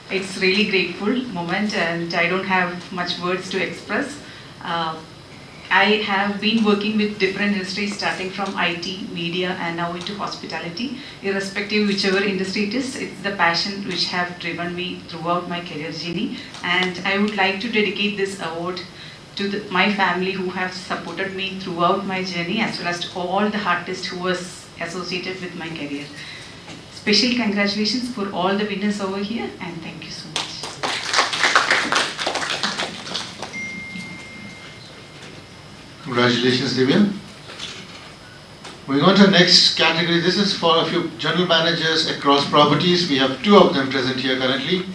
It's really grateful moment, and I don't have much words to express. I have been working with different industries, starting from IT, media, and now into hospitality. Irrespective whichever industry it is, it's the passion which have driven me throughout my career journey. And I would like to dedicate this award to my family who have supported me throughout my journey, as well as to all the artists who was associated with my career. Special congratulations for all the winners over here, and thank you so much. Congratulations, Divya. Moving on to the next category, this is for a few general managers across properties. We have 2 of them present here currently.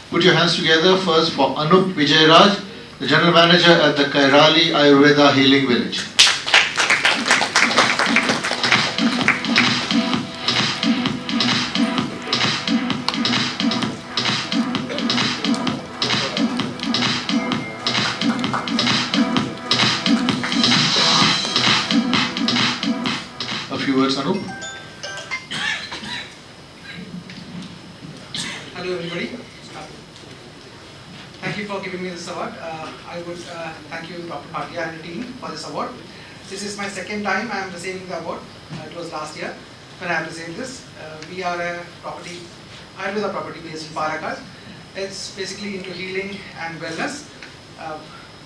Put your hands together first for Anup Vijayaraj, the General Manager at the Kairali Ayurveda Healing Village. A few words, Anup. Hello everybody. Thank you for giving me this award. I would thank you, Dr. Bhatia and the team, for this award. This is my second time I am receiving the award. It was last year when I have received this. We are a property, Ayurveda property based in Parakat. It's basically into healing and wellness.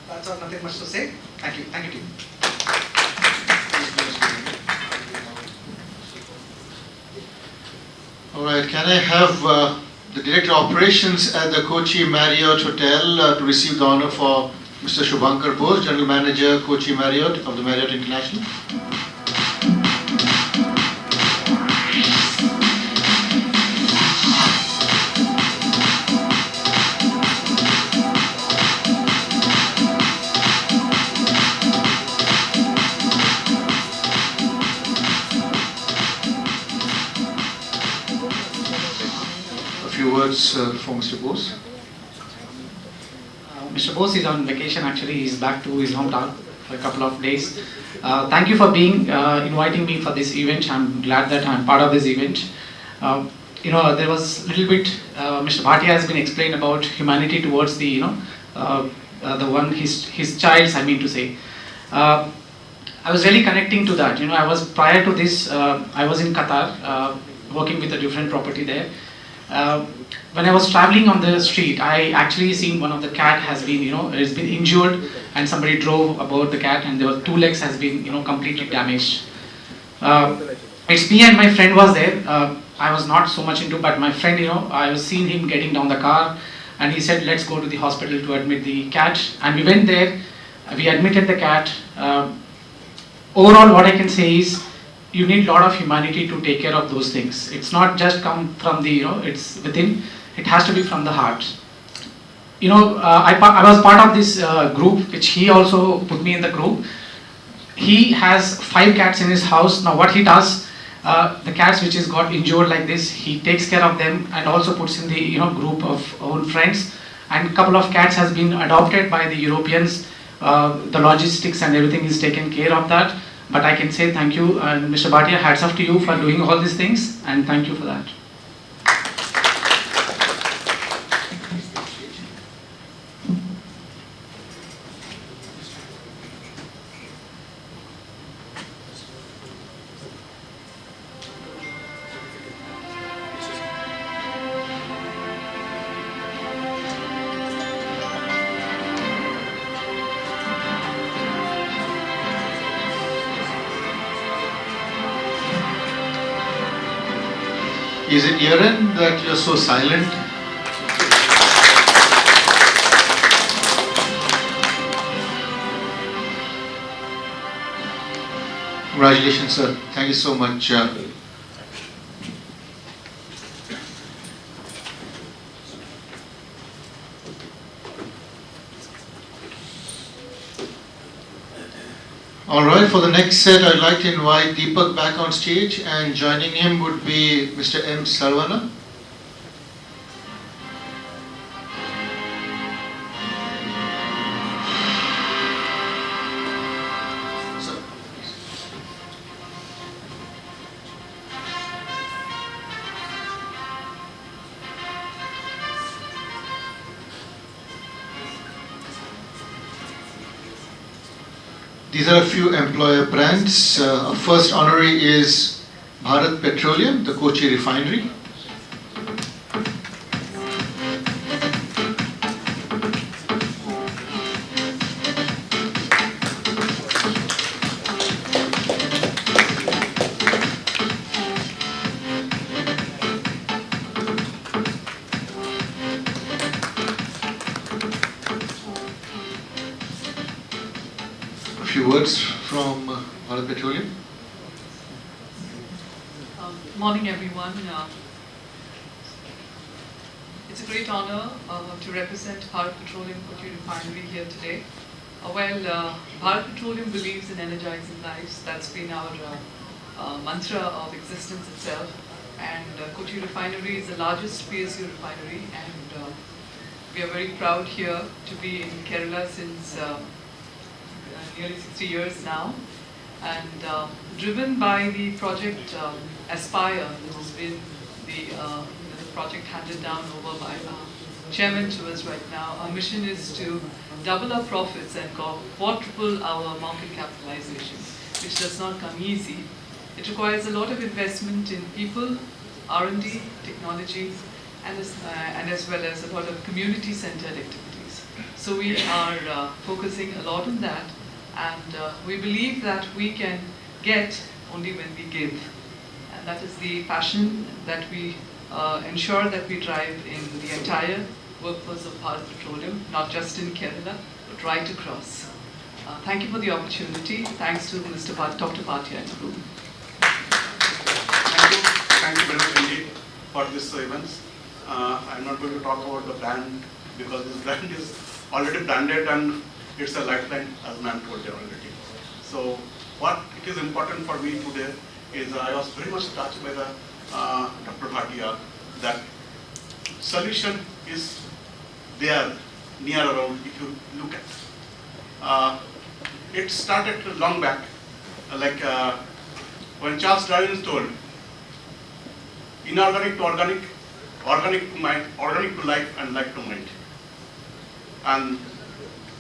That's all, nothing much to say. Thank you. Thank you, team. All right, can I have the Director of Operations at the Kochi Marriott Hotel to receive the honor for Mr. Shubhankar Bose, General Manager, Kochi Marriott of the Marriott International. Words for Mr. Bose. Mr. Bose is on vacation actually. He's back to his hometown for a couple of days. Thank you for inviting me for this event. I'm glad that I'm part of this event. There was a little bit, Mr. Bhatia has been explained about humanity towards the, the one, his child's, I mean to say. I was really connecting to that. I was, prior to this, I was in Qatar, working with a different property there. When I was traveling on the street, I actually seen one of the cat has been, it's been injured, and somebody drove about the cat, and there were 2 legs has been, completely damaged. It's me and my friend was there. I was not so much into, but my friend, I was seeing him getting down the car, and he said, let's go to the hospital to admit the cat. And we went there, we admitted the cat. Overall, what I can say is, you need a lot of humanity to take care of those things. It's not just come from the, it's within, it has to be from the heart. I was part of this group, which he also put me in the group. He has 5 cats in his house. Now what he does, the cats which is got injured like this, he takes care of them and also puts in the group of own friends. And a couple of cats has been adopted by the Europeans. The logistics and everything is taken care of that. But I can say thank you, and Mr. Bhatia, hats off to you for doing all these things, and thank you for that. Is it year-end that you're so silent? Congratulations, sir. Thank you so much. All right, for the next set, I'd like to invite Deepak back on stage, and joining him would be Mr. M. Sarvana. These are a few employer brands. Our first honoree is Bharat Petroleum, the Kochi Refinery. A few words from Bharat Petroleum. Morning, everyone. It's a great honor to represent Bharat Petroleum Kochi Refinery here today. Bharat Petroleum believes in energizing lives. That's been our mantra of existence itself. And Kochi Refinery is the largest PSU refinery, and we are very proud here to be in Kerala since nearly 60 years now, and driven by the project Aspire, which has been the project handed down over by our chairman to us right now. Our mission is to double our profits and quadruple our market capitalization, which does not come easy. It requires a lot of investment in people, R&D, technology, and as well as a lot of community-centered activities. So we are focusing a lot on that. And we believe that we can get only when we give. And that is the passion that we ensure that we drive in the entire workforce of Bharat Petroleum, not just in Kerala, but right across. Thank you for the opportunity. Thanks to Dr. Bhatia and the group. Thank you very much indeed for this event. I'm not going to talk about the brand because this brand is already branded and it's a lifeline, as ma'am told you already. So what it is important for me today is I was very much touched by the Dr. Bhatia that solution is there near around if you look at. It started long back, when Charles Darwin told inorganic to organic, organic to mind, organic to life, and life to mind. And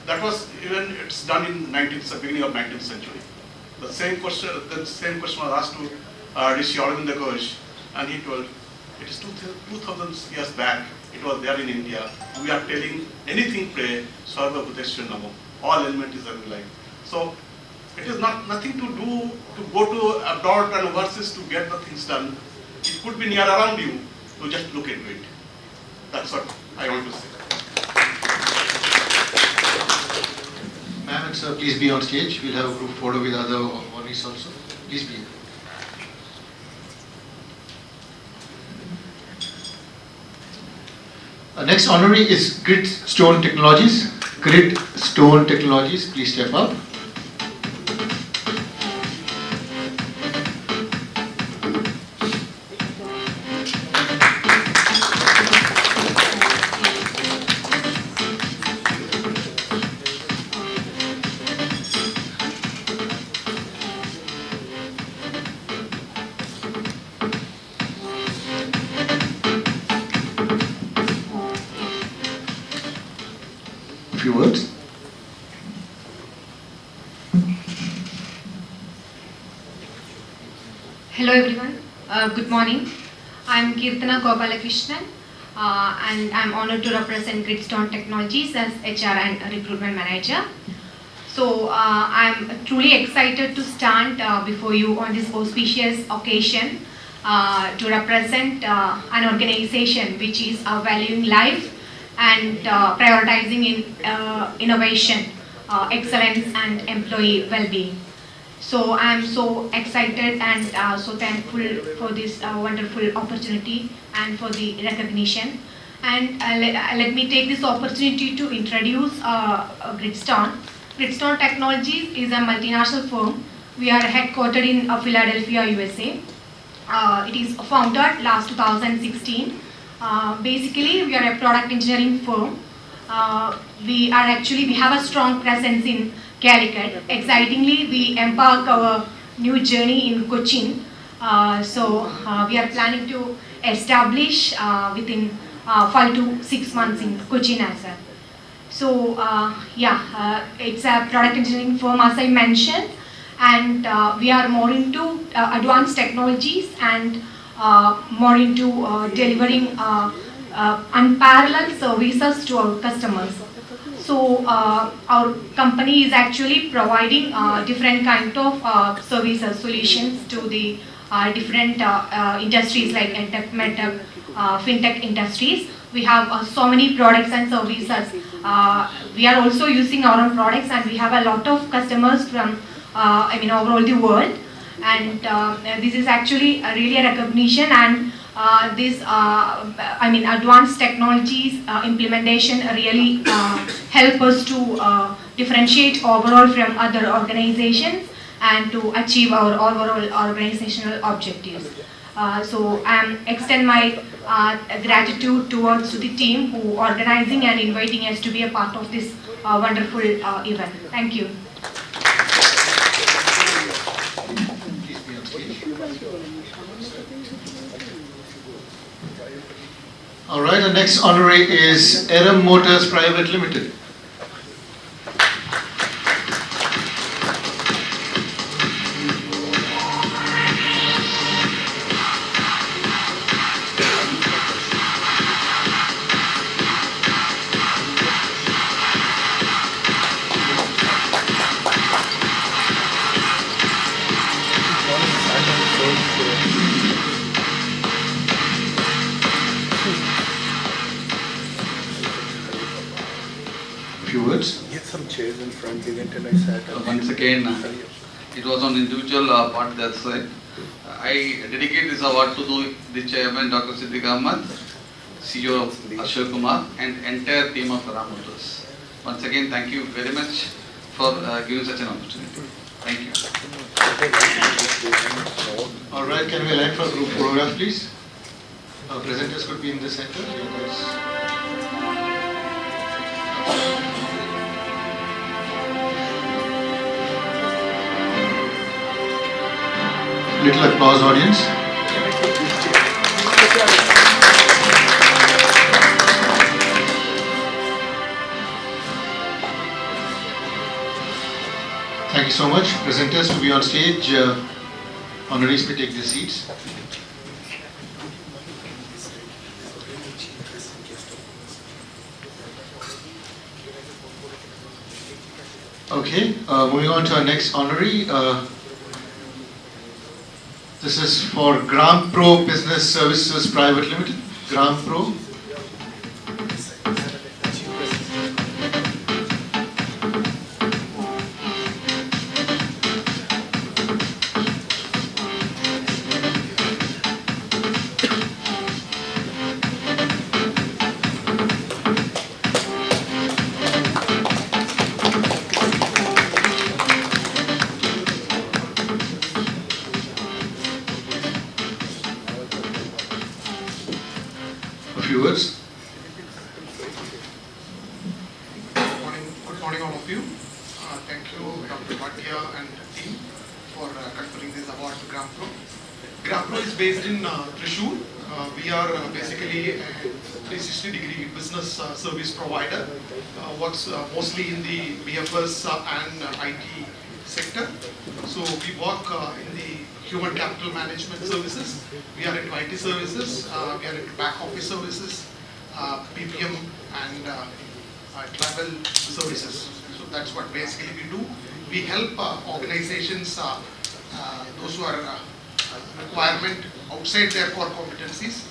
that was even it's done in beginning of 19th century. The same question was asked to Rishi Aurobindo Ghosh, and he told, it is 2000 years back, it was there in India. We are telling anything pray, sarva bhuteshwar namo. All element is in life. So it is nothing to do to go to abroad and overseas to get the things done. It could be near around you to just look into it. That's what I want to say. Ma'am and sir, please be on stage. We'll have a group photo with other honorees also. Please be here. Next honoree is Gridstone Technologies. Gridstone Technologies, please step up. Few words. Hello everyone, good morning. I'm Kirtana Gopalakrishnan and I'm honored to represent Gridstone Technologies as HR and Recruitment Manager. So I'm truly excited to stand before you on this auspicious occasion to represent an organization which is valuing life and prioritizing in innovation, excellence and employee well-being. So I am so excited and so thankful for this wonderful opportunity and for the recognition. And let me take this opportunity to introduce Gridstone. Gridstone Technologies is a multinational firm. We are headquartered in Philadelphia, USA. It is founded last 2016. Basically, we are a product engineering firm. We have a strong presence in Calicut. Excitingly, we embark our new journey in Cochin. We are planning to establish within 5 to 6 months in Cochin as well. So it's a product engineering firm, as I mentioned, and we are more into advanced technologies and more into delivering unparalleled services to our customers. So our company is actually providing different kind of services, solutions to the different industries like EdTech, MedTech, FinTech industries. We have so many products and services. We are also using our own products, and we have a lot of customers from overall the world. And this is actually really a recognition, and this advanced technologies implementation really help us to differentiate overall from other organizations and to achieve our overall organizational objectives. So I extend my gratitude towards the team who organizing and inviting us to be a part of this wonderful event. Thank you. All right, the next honoree is Aram Motors Private Limited. Few words. Get some chairs in front, the event and I sat. Once again, it was on individual part that side. I dedicate this award to the chairman, Dr. Siddiq Ahmad, CEO of Ashok Kumar, and entire team of Aram Motors. Once again, thank you very much for giving such an opportunity. Thank you. All right, can we align for group photograph, please? Presenters could be in the center. Little applause, audience. Thank you so much. Presenters to be on stage. Honorees may take their seats. Okay, moving on to our next honoree. This is for Gram Pro Business Services Private Limited. Gram Pro. Viewers. Good morning all of you. Thank you Dr. Bhatia and team for conferring this award to Gram Pro. Gram Pro is based in Thrissur. We are basically a 360-degree business service provider. Works mostly in the BFS and IT sector. So we work in the human capital management services. We are into IT services. We are into back office services, PPM and travel services. So that's what basically we do. We help organizations, those who are requirement outside their core competencies.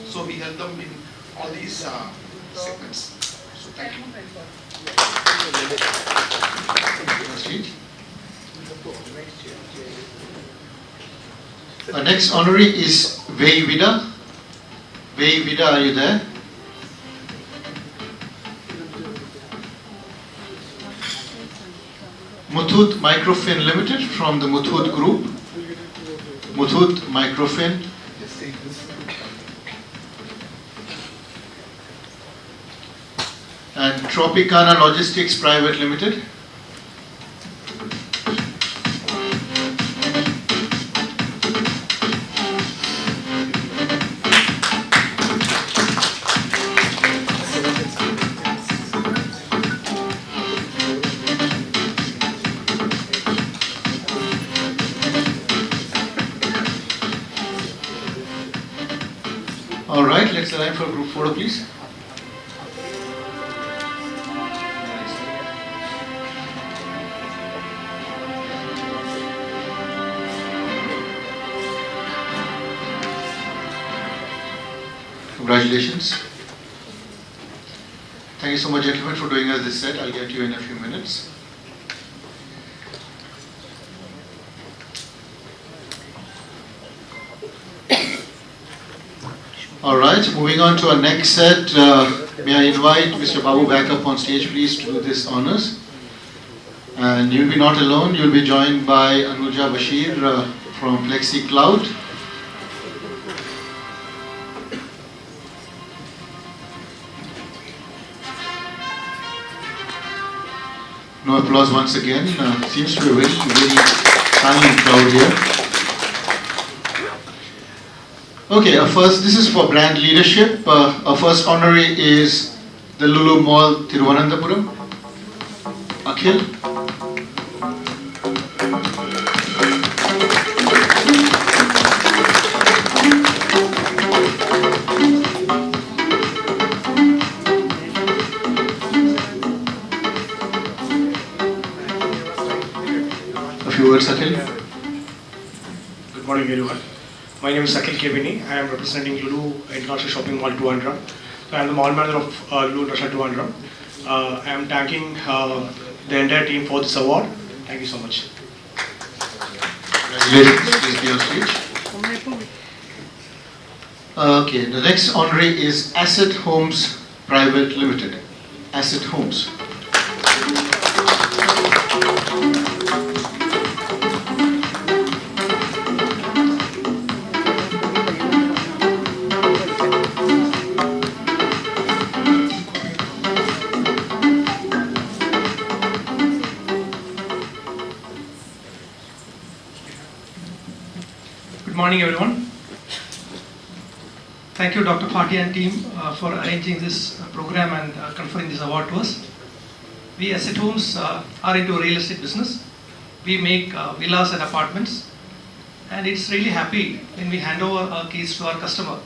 So we help them in all these segments. So thank you. Our next honoree is Vei Vida. Vei Vida, are you there? Muthoot Microfin Limited from the Muthoot Group. Muthoot Microfin. And Tropicana Logistics Private Limited. All right, let's align for group photo, please. Congratulations. Thank you so much, gentlemen, for doing us this set. I'll get you in a few minutes. All right, moving on to our next set. May I invite Mr. Babu back up on stage, please, to do this honors. And you'll be not alone. You'll be joined by Anuja Bashir from Flexi Cloud. No applause once again. Seems to be a very, very silent crowd here. Okay, this is for brand leadership. Our first honoree is the Lulu Mall, Thiruvananthapuram. Akhil. A few words, Akhil. Good morning, everyone. My name is Akhil Kevini. I am representing Lulu International Shopping Mall Trivandrum. So I am the mall manager of Lulu International Trivandrum. I am thanking the entire team for this award. Thank you so much. Congratulations. Please be on stage. Okay, the next honoree is Asset Homes Private Limited. Asset Homes. Good morning, everyone. Thank you, Dr. Bhatia and team, for arranging this program and conferring this award to us. We Asset Homes are into real estate business. We make villas and apartments, and it's really happy when we hand over our keys to our customer,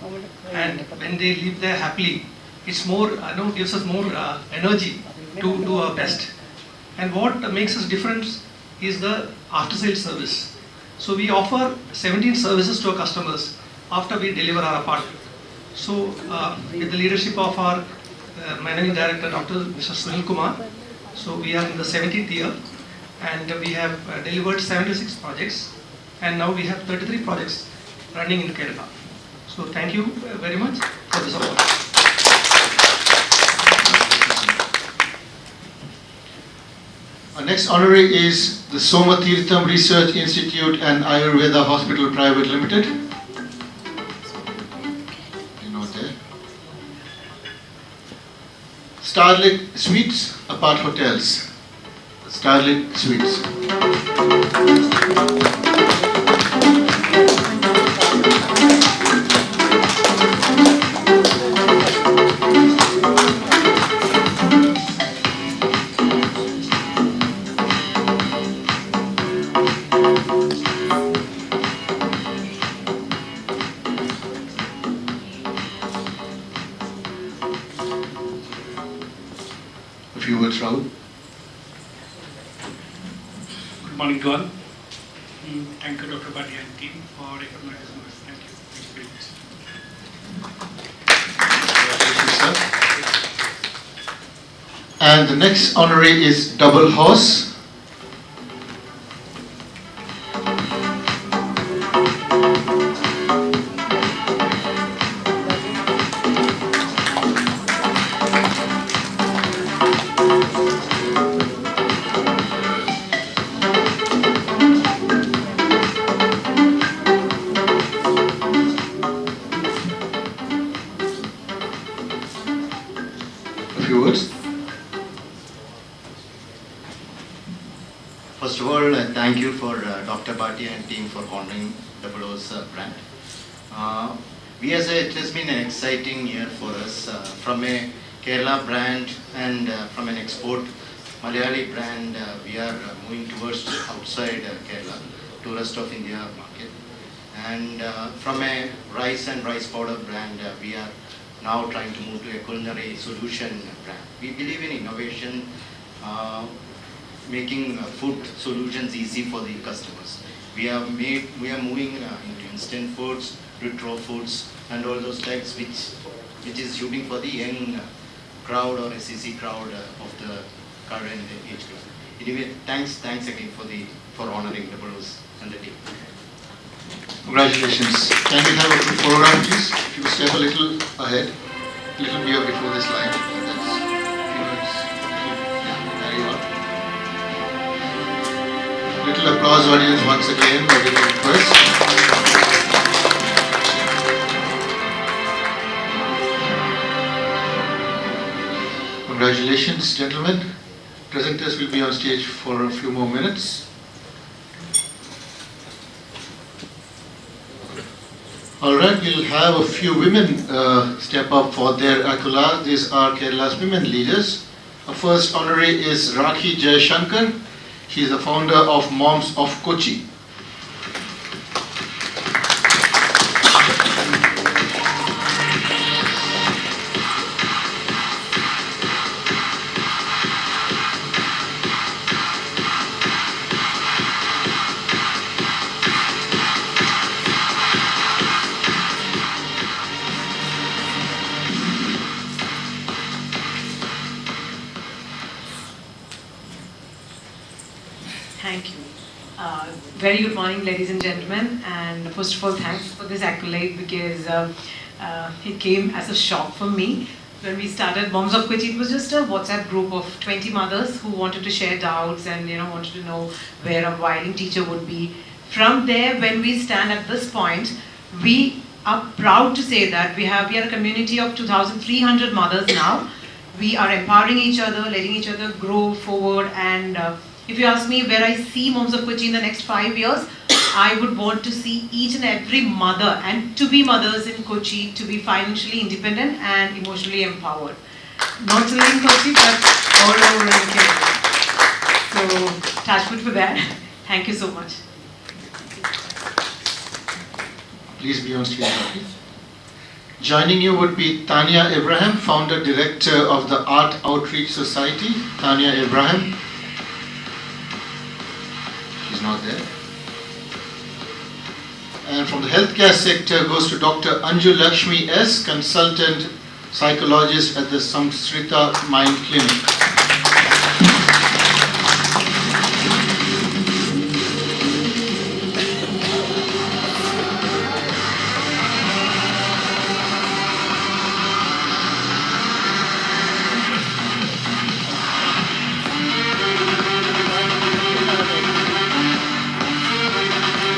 and when they live there happily, it's more, gives us more energy to do our best. And what makes us different is the after-sales service. So we offer 17 services to our customers after we deliver our apartment. So with the leadership of our Managing Director, Dr. Mr. Sunil Kumar, so we are in the 17th year, and we have delivered 76 projects, and now we have 33 projects running in Kerala. So thank you very much for the support. Our next honoree is the Somatirtham Research Institute and Ayurveda Hospital Private Limited. You're not there. Starlit Suites Apart Hotels. Starlit Suites. A few words, Rahul. Good morning to all. thank you, Dr. Bhatia and team, for recognizing us. Thank you. Thank you very much. And the next honoree is Double Horse. A few words. First of all, thank you for Dr. Bhatia and team for honoring Double O's brand. It has been an exciting year for us. From a Kerala brand and from an export Malayali brand, we are moving towards outside Kerala to rest of India market. And from a rice and rice powder brand, we are now trying to move to a culinary solution brand. We believe in innovation, making food solutions easy for the customers. We are moving into instant foods, retro foods, and all those types which is suiting for the young crowd or SEC crowd of the current age group. Anyway, thanks again for honoring the Double O's and the team. Congratulations. Can we have a quick program, please? If you could step a little ahead, a little bit before this line. That's a few minutes. Yeah, carry on. Little applause, audience, once again, a little request. Congratulations, gentlemen. Presenters will be on stage for a few more minutes. All right, we'll have a few women step up for their accolades. These are Kerala's women leaders. Our first honoree is Rakhi Jayashankar. She is the founder of Moms of Kochi. Thank you. Very good morning, ladies and gentlemen. And first of all, thanks for this accolade because it came as a shock for me. When we started Moms of Kochi, it was just a WhatsApp group of 20 mothers who wanted to share doubts and wanted to know where a violin teacher would be. From there, when we stand at this point, we are proud to say that we are a community of 2,300 mothers now. We are empowering each other, letting each other grow forward, and if you ask me where I see Moms of Kochi in the next 5 years, I would want to see each and every mother and to-be mothers in Kochi to be financially independent and emotionally empowered. Not only in Kochi, but all over in Kerala. So, touch wood for that. Thank you so much. Please be on stage, Rakhi. Joining you would be Tanya Abraham, founder director of the Art Outreach Society. Tanya Abraham. She's not there. And from the healthcare sector goes to Dr. Anju Lakshmi S., consultant psychologist at the Samsrita Mind Clinic.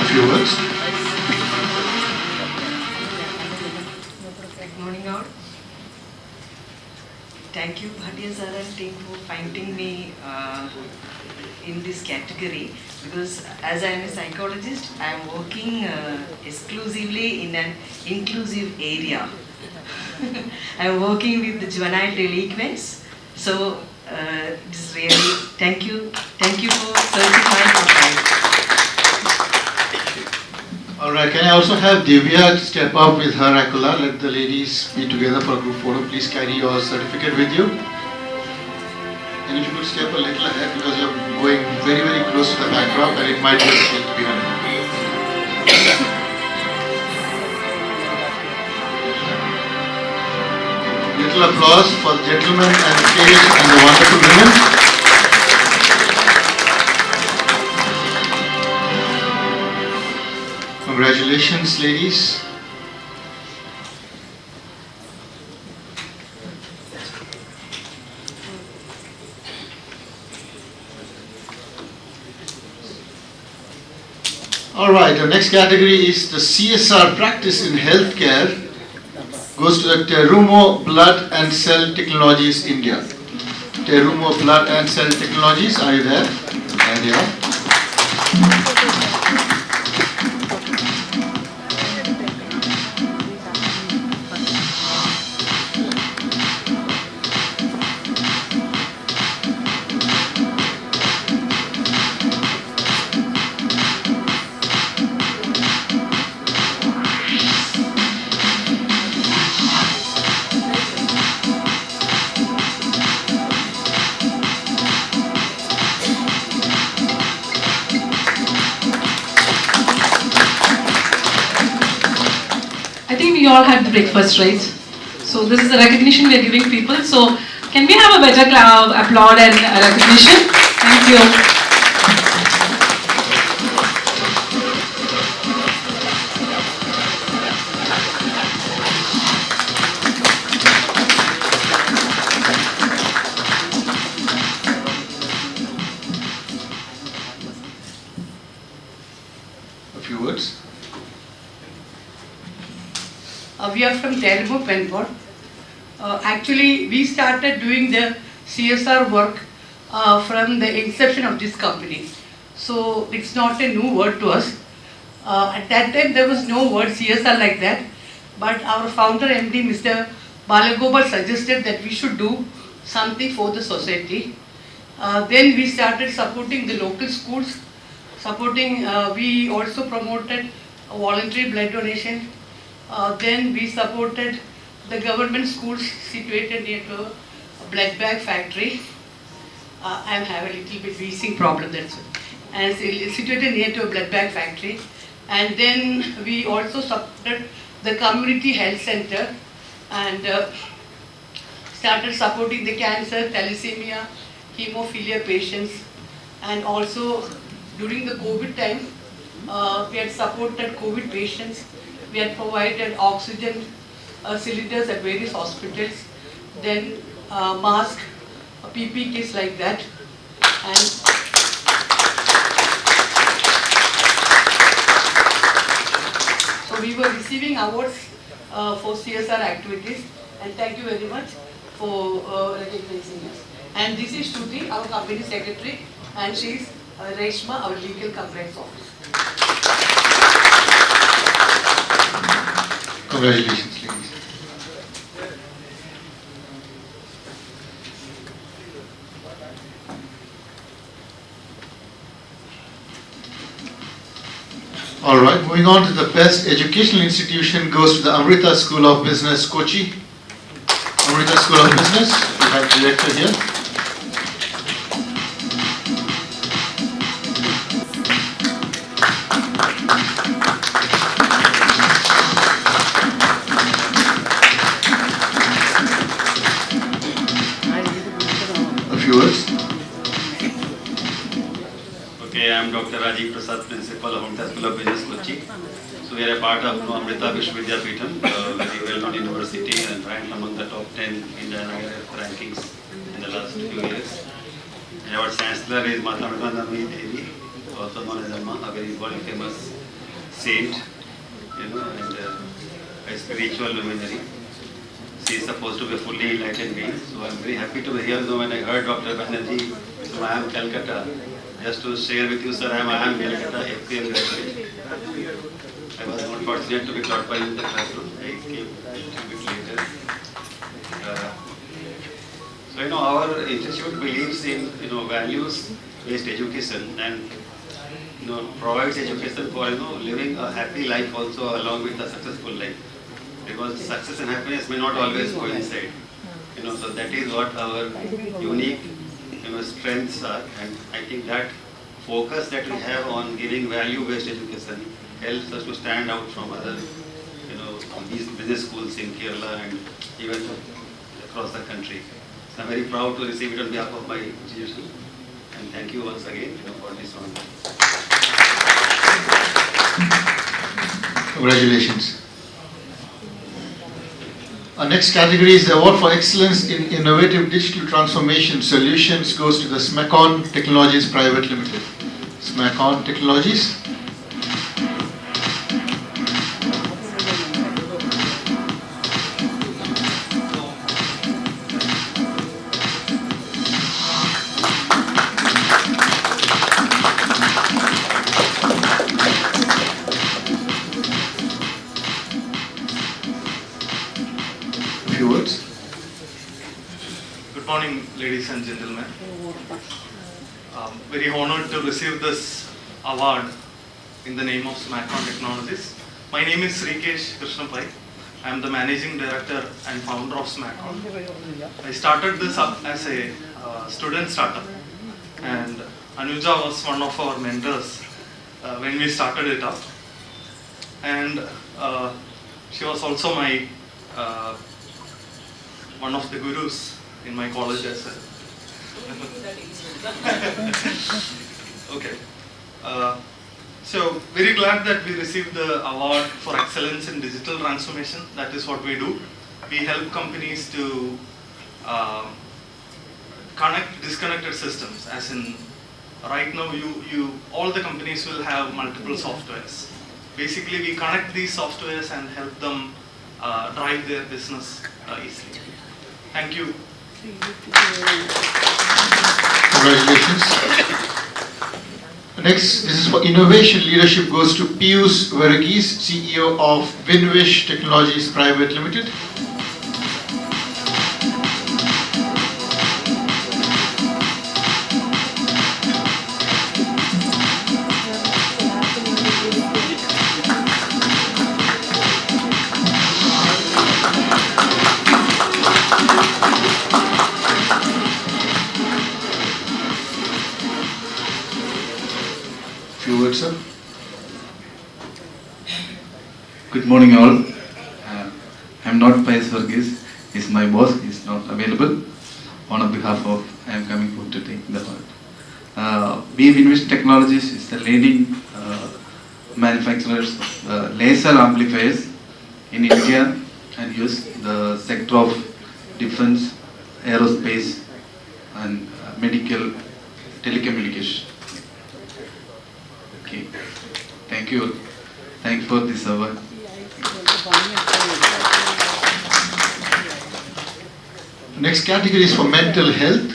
A few words. Good morning all. Thank you Bhatia sir and team for finding me in this category, because as I am a psychologist, I am working exclusively in an inclusive area. I am working with the juvenile delinquents, so this is really thank you for certifying our life. Alright, can I also have Divya step up with her accolade? Let the ladies be together for a group photo. Please carry your certificate with you. And if you could step a little ahead because you're going very, very close to the backdrop and it might just slip behind. little applause for the gentlemen and the stage and the wonderful women. Congratulations, ladies. All right, the next category is the CSR practice in healthcare. Goes to the Terumo Blood and Cell Technologies India. Terumo Blood and Cell Technologies, are you there? There they are. I think we all had the breakfast, right? So this is a recognition we are giving people. So can we have a better applaud and recognition? Thank you. A few words. We are from Terumo, Penport. Actually, we started doing the CSR work from the inception of this company. So it's not a new word to us. At that time, there was no word CSR like that. But our founder, MD, Mr. Balagopal, suggested that we should do something for the society. Then we started supporting the local schools. We also promoted voluntary blood donation. Then we supported the government schools situated near to a blood bag factory. I have a little bit wheezing problem, that's it. And situated near to a blood bag factory. And then we also supported the community health center and started supporting the cancer, thalassemia, hemophilia patients. And also during the COVID time, we had supported COVID patients. We had provided oxygen cylinders at various hospitals, then mask, PP kits like that. And so we were receiving awards for CSR activities, and thank you very much for recognizing us. And this is Shruti, our company secretary, and she is Reshma, our legal compliance officer. Congratulations, ladies. All right, moving on to the best educational institution goes to the Amrita School of Business, Kochi. Amrita School of Business, we have the director here. Okay, I am Dr. Rajiv Prasad, Principal of Amrita School of Business, Kochi. So we are a part of Amrita Vishwavidyapeetham, very well-known university and ranked among the top 10 in the rankings in the last few years. And our chancellor is Mata Amritanandamayee Devi, also known as Amma, a very world-famous saint, and a spiritual luminary. She is supposed to be a fully enlightened being. So I am very happy to be here. When I heard Dr. Banerjee, so I am Calcutta. Just to share with you, sir, I am Calcutta FPM graduate. I was not fortunate to be taught by you in the classroom. I came a little bit later. So our institute believes in values-based education and provides education for living a happy life also along with a successful life. Because success and happiness may not always coincide. So that is what our unique strengths are, and I think that focus that we have on giving value-based education helps us to stand out from other, these business schools in Kerala and even across the country. So I'm very proud to receive it on behalf of my institution. And thank you once again for this honor. Congratulations. Our next category is the Award for Excellence in Innovative Digital Transformation Solutions goes to the Smacon Technologies Private Limited. Smacon Technologies. Good morning, ladies and gentlemen. Very honored to receive this award in the name of Smacon Technologies. My name is Srikesh Krishnapai. I am the Managing Director and founder of Smacon. I started this up as a student startup, and Anuja was one of our mentors when we started it up. And she was also my one of the gurus in my college as well. Okay. So very glad that we received the award for excellence in digital transformation. That is what we do. We help companies to connect disconnected systems. As in, right now, all the companies will have multiple softwares. Basically, we connect these softwares and help them drive their business easily. Thank you. Congratulations. Next, this is for Innovation Leadership goes to Piyush Varghese, CEO of Winwish Technologies Private Limited. Few words, sir. Good morning, all. I'm not Piyush Varghese. He's my boss. He's not available. On behalf of, I am coming for to take the award. Winwish Technologies is the leading manufacturers of laser amplifiers in India and use the sector of defense, aerospace, and medical telecommunication. Okay. Thank you. Thanks for this award. Next category is for mental health.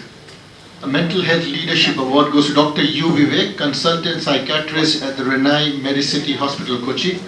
A mental health leadership award goes to Dr. U. Vivek, consultant psychiatrist at the Renai Medicity Hospital, Kochi.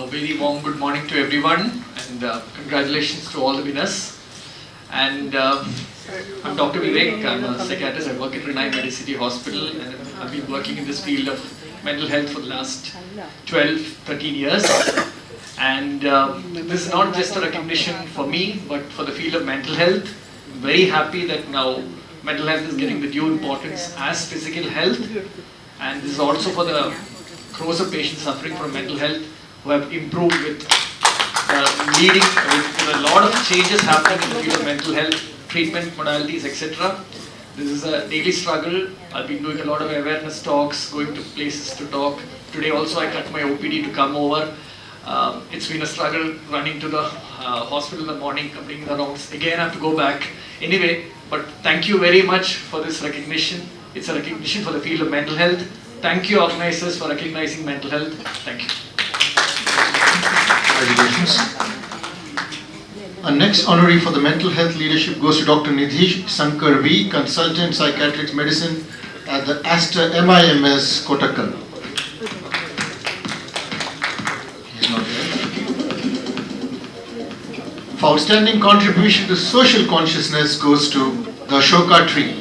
Very warm good morning to everyone, and congratulations to all the winners. And I'm Dr. Vivek. I'm a psychiatrist. I work at Renai Medicity Hospital, and I've been working in this field of mental health for the last 12, 13 years. And this is not just a recognition for me, but for the field of mental health. I'm very happy that now mental health is getting the due importance as physical health. And this is also for the crores of patients suffering from mental health who have improved with leading with a lot of changes happening in the field of mental health, treatment modalities, etc. This is a daily struggle. I've been doing a lot of awareness talks, going to places to talk. Today also I cut my OPD to come over. It's been a struggle running to the hospital in the morning, completing the rounds. Again I have to go back. Anyway, but thank you very much for this recognition. It's a recognition for the field of mental health. Thank you organizers for recognizing mental health. Thank you. Congratulations. Our next honoree for the mental health leadership goes to Dr. Nidhi Sankar V, consultant psychiatric medicine at the Aster MIMS, Kottakkal. He's not here. For outstanding contribution to social consciousness goes to the Ashoka tree.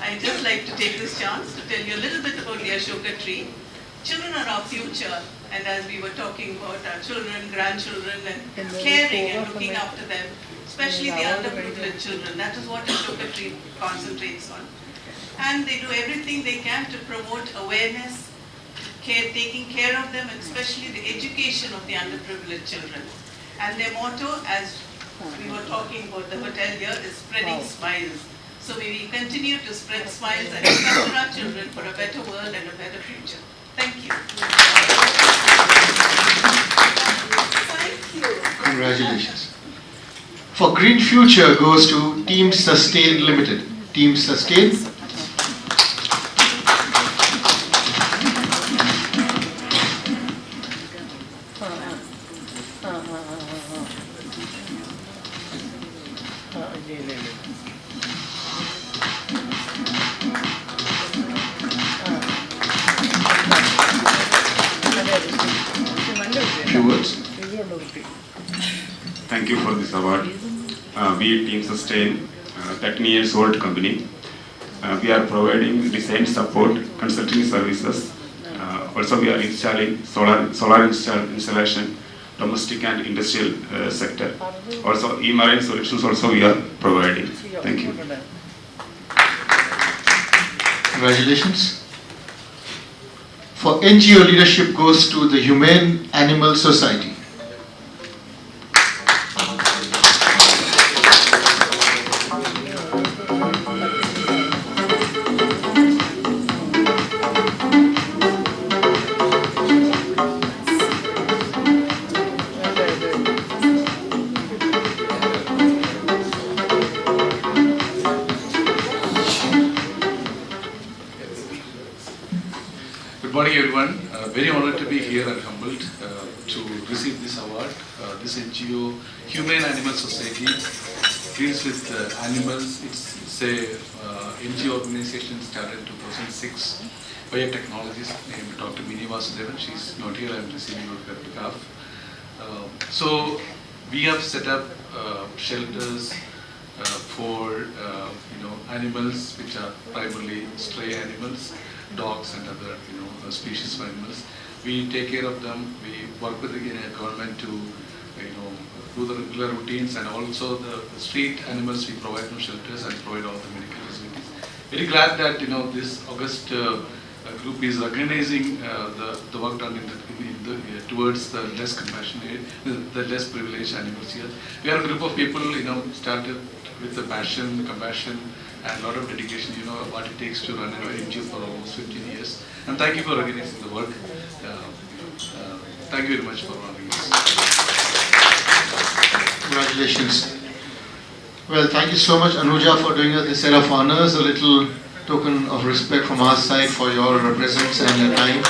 I'd just like to take this chance to tell you a little bit about the Ashoka tree. Children are our future, and as we were talking about our children, grandchildren, and caring and looking after them, especially the underprivileged children, that is what Ashoka tree concentrates on. And they do everything they can to promote awareness, taking care of them, and especially the education of the underprivileged children. And their motto, as we were talking about the hotel here, is spreading smiles. So may we continue to spread smiles and look after our children for a better world and a better future. Thank you. Thank you. Congratulations. For Green Future goes to Team Sustain Limited. Team Sustain. Few words. Thank you for this award. We Team Sustain, 13 years old company. We are providing design support, consulting services. Also we are installing solar installation, domestic and industrial sector. Also e-marine solutions also we are providing. Thank you. Congratulations. For NGO leadership goes to the Humane Animal Society. Good morning, everyone. Very honored to be here and humbled to receive this award. This NGO, Humane Animal Society, deals with animals. It's a NGO organization started in 2006 by a technologist named Dr. Mini Vasudevan. She's not here. I'm receiving on her behalf. So we have set up shelters for animals which are primarily stray animals, dogs and other species of animals. We take care of them. We work with the government to do the regular routines, and also the street animals we provide them shelters and provide all the medical facilities. Very glad that this August group is recognizing the work done towards the less compassionate, the less privileged animals here. We are a group of people started with the passion, compassion, and a lot of dedication. What it takes to run an NGO for almost 15 years. And thank you for organizing the work. Thank you very much for running this. Congratulations. Well, thank you so much, Anuja, for doing us this set of honors. A little token of respect from our side for your presence and your time.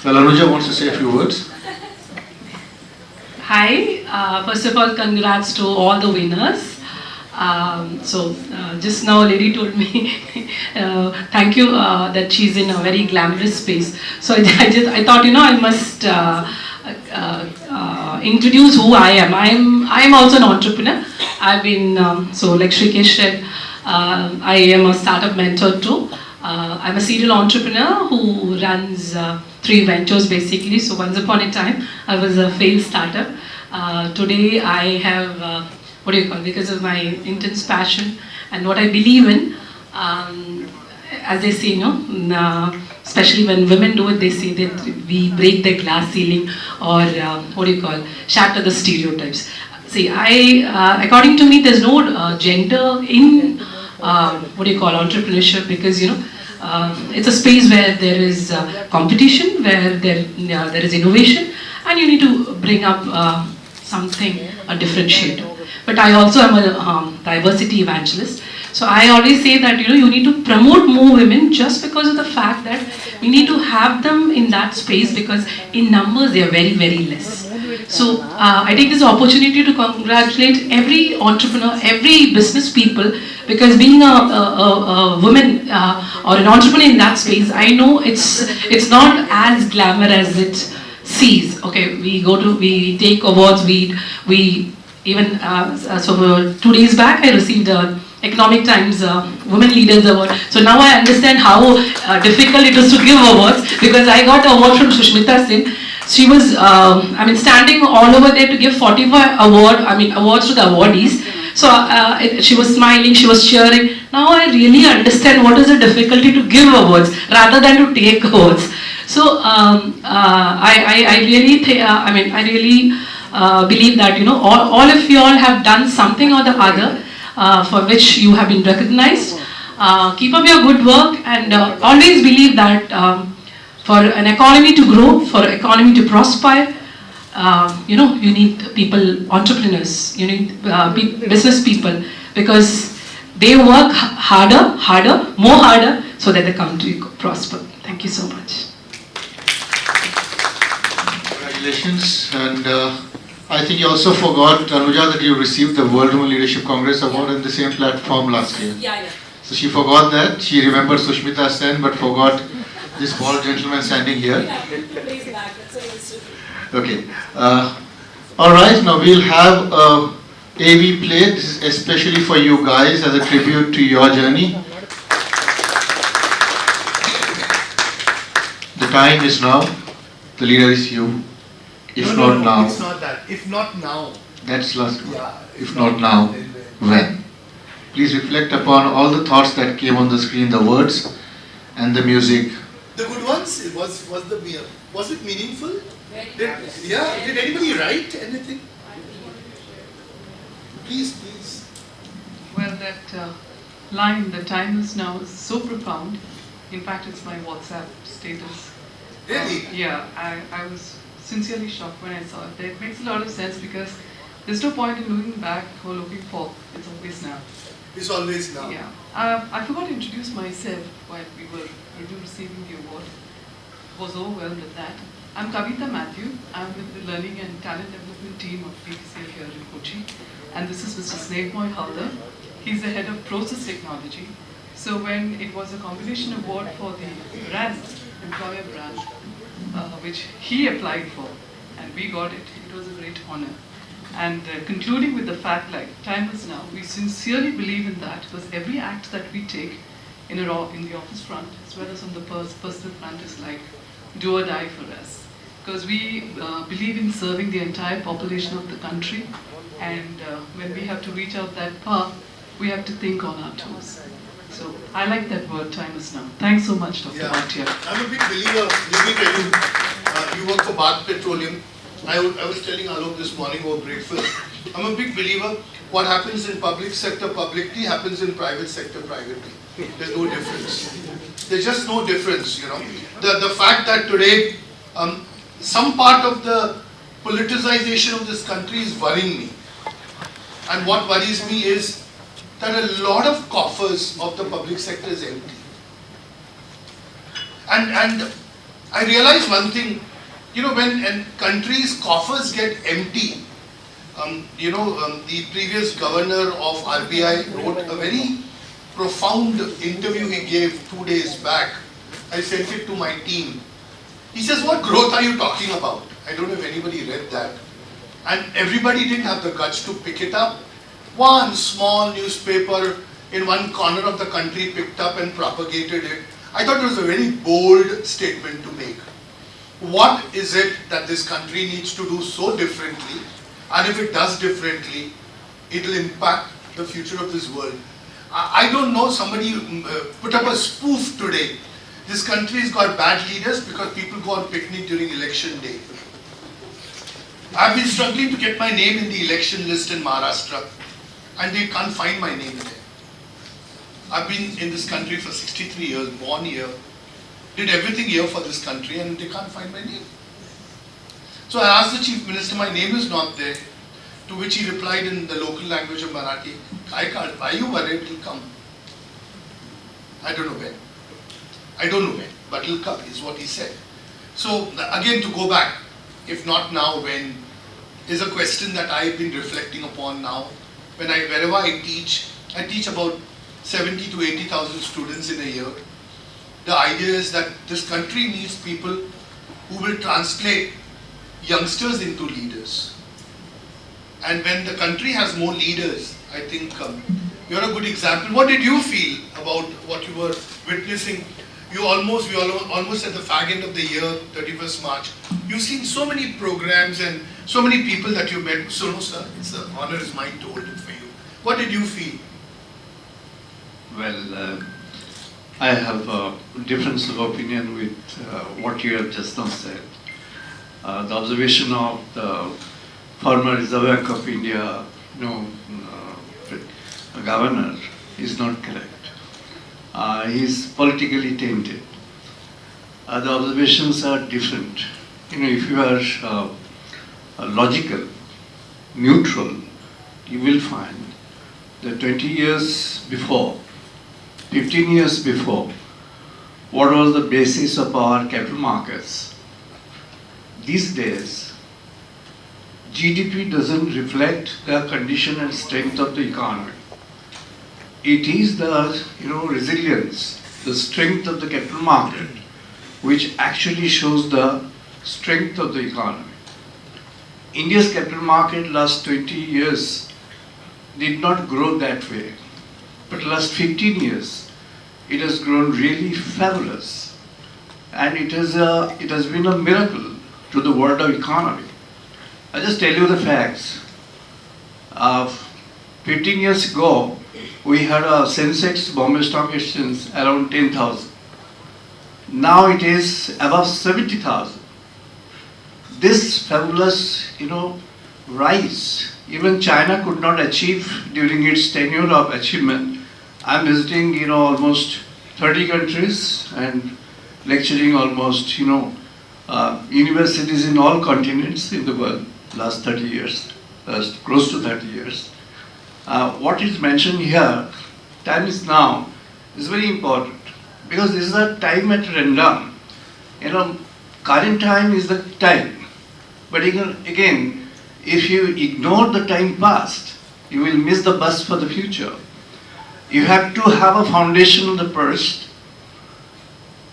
Well, Anuja wants to say a few words. Hi, first of all, congrats to all the winners. Just now, a lady told me, thank you that she's in a very glamorous space. So I thought, I must introduce who I am. I am also an entrepreneur. I've been like Shrikesh said, I am a startup mentor too. I'm a serial entrepreneur who runs 3 ventures basically. So once upon a time, I was a failed startup. Today I have, because of my intense passion and what I believe in, as they say, especially when women do it, they say that we break the glass ceiling or shatter the stereotypes. See, according to me, there's no gender in entrepreneurship, because it's a space where there is competition, where there is innovation, and you need to bring up something, a differentiator. But I also am a diversity evangelist. So I always say that you need to promote more women, just because of the fact that we need to have them in that space, because in numbers they are very, very less. So I take this opportunity to congratulate every entrepreneur, every business people, because being a woman or an entrepreneur in that space, I know it's not as glamour as it sees. Okay, we take awards, we even so 2 days back I received a Economic Times Women Leaders Award. So now I understand how difficult it is to give awards, because I got an award from Sushmita Sen. She was, standing all over there to give 45 awards to the awardees. So she was smiling, she was cheering. Now I really understand what is the difficulty to give awards rather than to take awards. So I really believe that all of you all have done something or the other for which you have been recognized. Keep up your good work, and always believe that for an economy to grow, for an economy to prosper, you need people, entrepreneurs, you need business people, because they work harder, more harder, so that the country prosper. Thank you so much. Congratulations. And I think you also forgot, Anuja, that you received the World Women Leadership Congress Award on the same platform last year. Yeah. So she forgot that. She remembered Sushmita Sen, but forgot this bald gentleman standing here. Okay. All right. Now we'll have a AV play. This is especially for you guys as a tribute to your journey. The time is now. The leader is you. If not now. It's not that. If not now. That's last one. Yeah. If not now, when? Please reflect upon all the thoughts that came on the screen, the words and the music. The good ones, was it meaningful? Did anybody write anything? Please. Well, that line, the time is now, is so profound. In fact, it's my WhatsApp status. Really? Yeah, I was sincerely shocked when I saw it. It makes a lot of sense, because there's no point in looking back or looking forth. It's always now. It's always now. Yeah. I forgot to introduce myself while we were receiving the award. Was overwhelmed with that. I'm Kavita Matthew. I'm with the Learning and Talent Development team of PPCL here in Kochi. And this is Mr. Snehmoy Halder. He's the head of process technology. So when it was a combination award for the brand, employer brand, which he applied for, and we got it, it was a great honor. And concluding with the fact, like, time is now, we sincerely believe in that, because every act that we take in the office front, as well as on the personal front, is like do or die for us. Because we believe in serving the entire population of the country, and when we have to reach out that path, we have to think on our toes. So I like that word, time is now. Thanks so much, Dr. Bhatia. I'm a big believer. Let me tell you, you work for Bharat Petroleum. I was telling Alok this morning over breakfast. I'm a big believer. What happens in public sector publicly happens in private sector privately. There's no difference. There's just no difference, The fact that today some part of the politicization of this country is worrying me. And what worries me is that a lot of coffers of the public sector is empty. And I realize one thing, when countries' coffers get empty, the previous governor of RBI wrote a very profound interview he gave 2 days back. I sent it to my team. He says, what growth are you talking about? I don't know if anybody read that. And everybody didn't have the guts to pick it up. One small newspaper in one corner of the country picked up and propagated it. I thought it was a very bold statement to make. What is it that this country needs to do so differently? And if it does differently, it will impact the future of this world. I don't know, somebody put up a spoof today. This country's got bad leaders because people go on picnic during election day. I've been struggling to get my name in the election list in Maharashtra, and they can't find my name there. I've been in this country for 63 years, born here, did everything here for this country, and they can't find my name. So I asked the Chief Minister, my name is not there, to which he replied in the local language of Marathi, I can't, why you worried, it'll come. I don't know when. I don't know when, but it'll come, is what he said. So again, to go back, if not now, when, is a question that I've been reflecting upon now. Wherever I teach about 70 to 80,000 students in a year. The idea is that this country needs people who will translate youngsters into leaders. And when the country has more leaders, I think you're a good example. What did you feel about what you were witnessing? We are almost at the fag end of the year, 31st March. You've seen so many programs and so many people that you met. So, no, sir, it's the honor is mine to hold it for you. What did you feel? Well, I have a difference of opinion with what you have just now said. The observation of the former Reserve Bank of India, governor is not correct. He is politically tainted. The observations are different. If you are logical, neutral, you will find that 20 years before, 15 years before, what was the basis of our capital markets? These days, GDP doesn't reflect the condition and strength of the economy. It is the resilience, the strength of the capital market, which actually shows the strength of the economy. India's capital market last 20 years did not grow that way. But last 15 years, it has grown really fabulous. And it has been a miracle to the world of economy. I'll just tell you the facts. 15 years ago, we had a Sensex Bombay Stock Exchange around 10,000. Now it is above 70,000. This fabulous, rise, even China could not achieve during its tenure of achievement. I'm visiting, almost 30 countries and lecturing almost, universities in all continents in the world, last 30 years, close to 30 years. What is mentioned here, time is now, is very important because this is a time at random. Current time is the time. But again, if you ignore the time past, you will miss the bus for the future. You have to have a foundation on the past.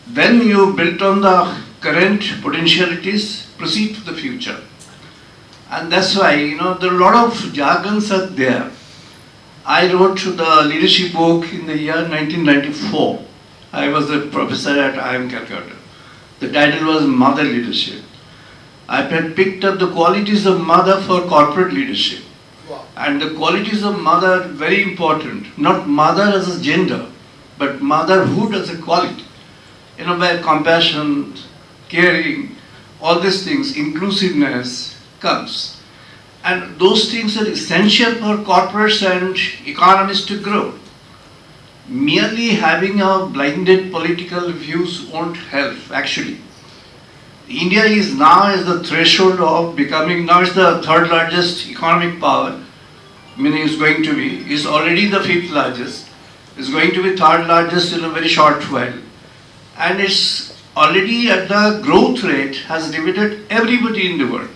Then you build on the current potentialities, proceed to the future. And that's why, there are a lot of jargons are there. I wrote the leadership book in the year 1994. I was a professor at IIM Calcutta. The title was Mother Leadership. I had picked up the qualities of mother for corporate leadership. Wow. And the qualities of mother are very important. Not mother as a gender, but motherhood as a quality. Where compassion, caring, all these things, inclusiveness comes. And those things are essential for corporates and economies to grow. Merely having a blinded political views won't help, actually. India is now at the threshold of becoming, now it's the third largest economic power, meaning it's going to be, is already the fifth largest, is going to be third largest in a very short while. And it's already at the growth rate has divided everybody in the world.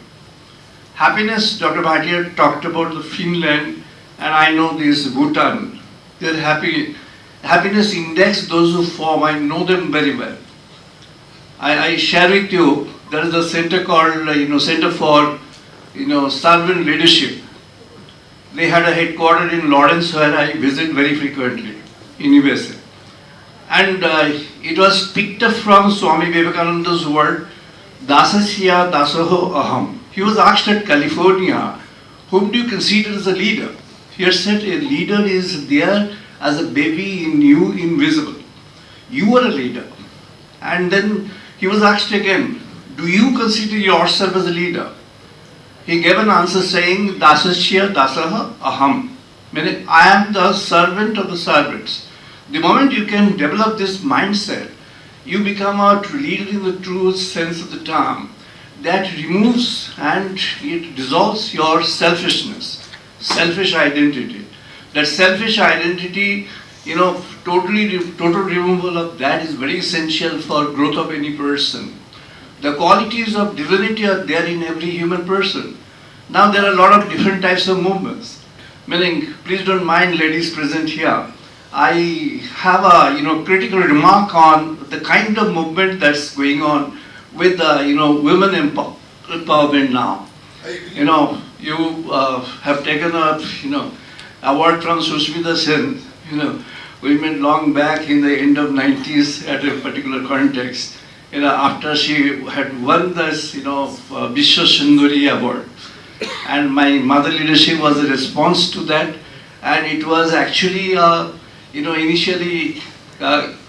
Happiness, Dr. Bhatia talked about the Finland, and I know this Bhutan. They're happy. Happiness index, those who form, I know them very well. I share with you, there is a center called, Center for, Servant Leadership. They had a headquarters in Lawrence where I visit very frequently in USA. And it was picked up from Swami Vivekananda's word, Dasasya Dasoho Aham. He was asked at California, whom do you consider as a leader? He had said a leader is there as a baby in you invisible. You were a leader. And then he was asked again, do you consider yourself as a leader? He gave an answer saying, Dasasya Dasaha Aham, meaning I am the servant of the servants. The moment you can develop this mindset, you become a leader in the true sense of the term. That removes and it dissolves your selfishness, selfish identity. That selfish identity, total removal of that is very essential for growth of any person. The qualities of divinity are there in every human person. Now there are a lot of different types of movements. Meaning, please don't mind ladies present here. I have a critical remark on the kind of movement that's going on with women empowerment now. You have taken up award from Sushmita Sen. We met long back in the end of 90s at a particular context. After she had won this Vishwa Sundari award, and my mother leadership was a response to that, and it was actually initially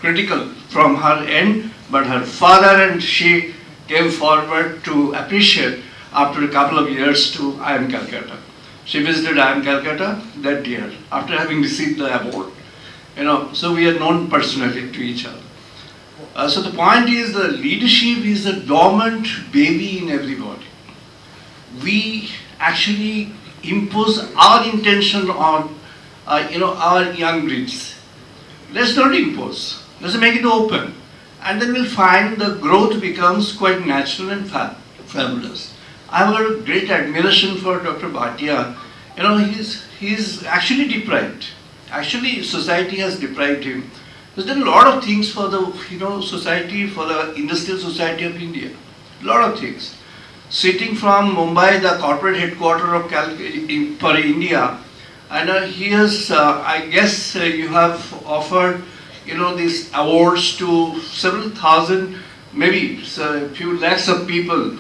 critical from her end, but her father and she came forward to appreciate after a couple of years to IIM Calcutta. She visited IIM Calcutta that year after having received the award. So we are known personally to each other. So the point is, the leadership is a dormant baby in everybody. We actually impose our intention on our young breeds. Let's not impose. Let's make it open. And then we'll find the growth becomes quite natural and fabulous. I have a great admiration for Dr. Bhatia. He's actually deprived. Actually, society has deprived him. He's done a lot of things for the society, for the industrial society of India. A lot of things. Sitting from Mumbai, the corporate headquarters of for India, and he has, I guess, you have offered, these awards to several thousand, maybe a few lakhs of people,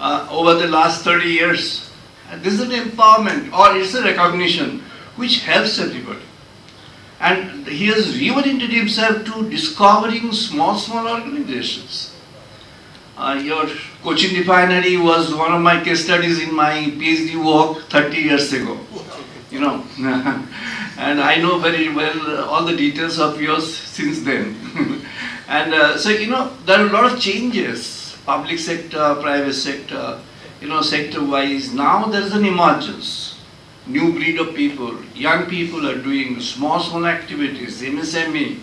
over the last 30 years. And this is an empowerment, or it's a recognition which helps everybody. And he has reoriented himself to discovering small organizations. Your Cochin Refinery was one of my case studies in my PhD work 30 years ago. And I know very well all the details of yours since then. And so, there are a lot of changes, public sector, private sector, sector-wise. Now there is an emergence, new breed of people, young people are doing small activities, MSME,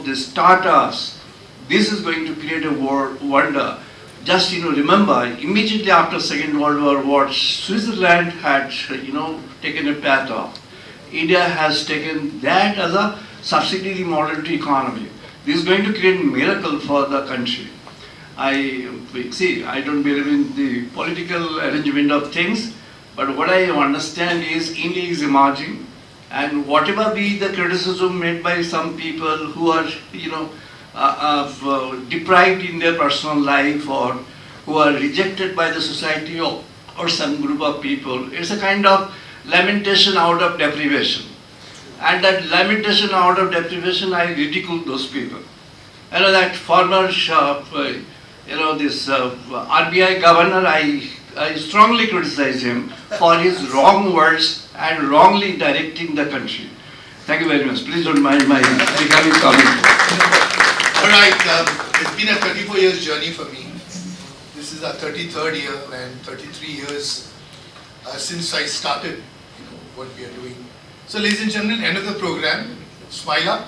the startups. This is going to create a wonder. Just, remember, immediately after Second World War, what Switzerland had, taken a path of. India has taken that as a subsidiary model to economy. This is going to create a miracle for the country. I don't believe in the political arrangement of things, but what I understand is India is emerging, and whatever be the criticism made by some people who are, deprived in their personal life, or who are rejected by the society, or some group of people, it's a kind of lamentation out of deprivation. And that lamentation out of deprivation, I ridicule those people. That former, this RBI governor, I strongly criticize him for his wrong words and wrongly directing the country. Thank you very much. Please don't mind my becoming comment. All right, it's been a 34 years journey for me. This is our 33rd year and 33 years since I started what we are doing. So ladies and gentlemen, end of the program, Smile Up.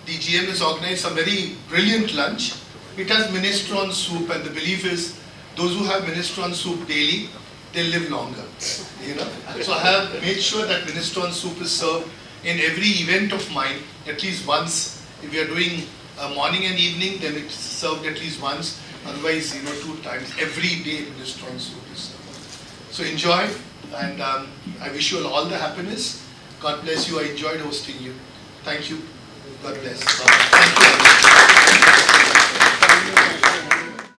The GM has organized some very brilliant lunch. It has minestrone soup, and the belief is those who have minestrone soup daily, they live longer. So I have made sure that minestrone soup is served in every event of mine at least once. If we are doing morning and evening, then it's served at least once. Otherwise, 2 times every day minestrone soup is served. So enjoy, and I wish you all the happiness. God bless you. I enjoyed hosting you. Thank you. God bless. Thank you.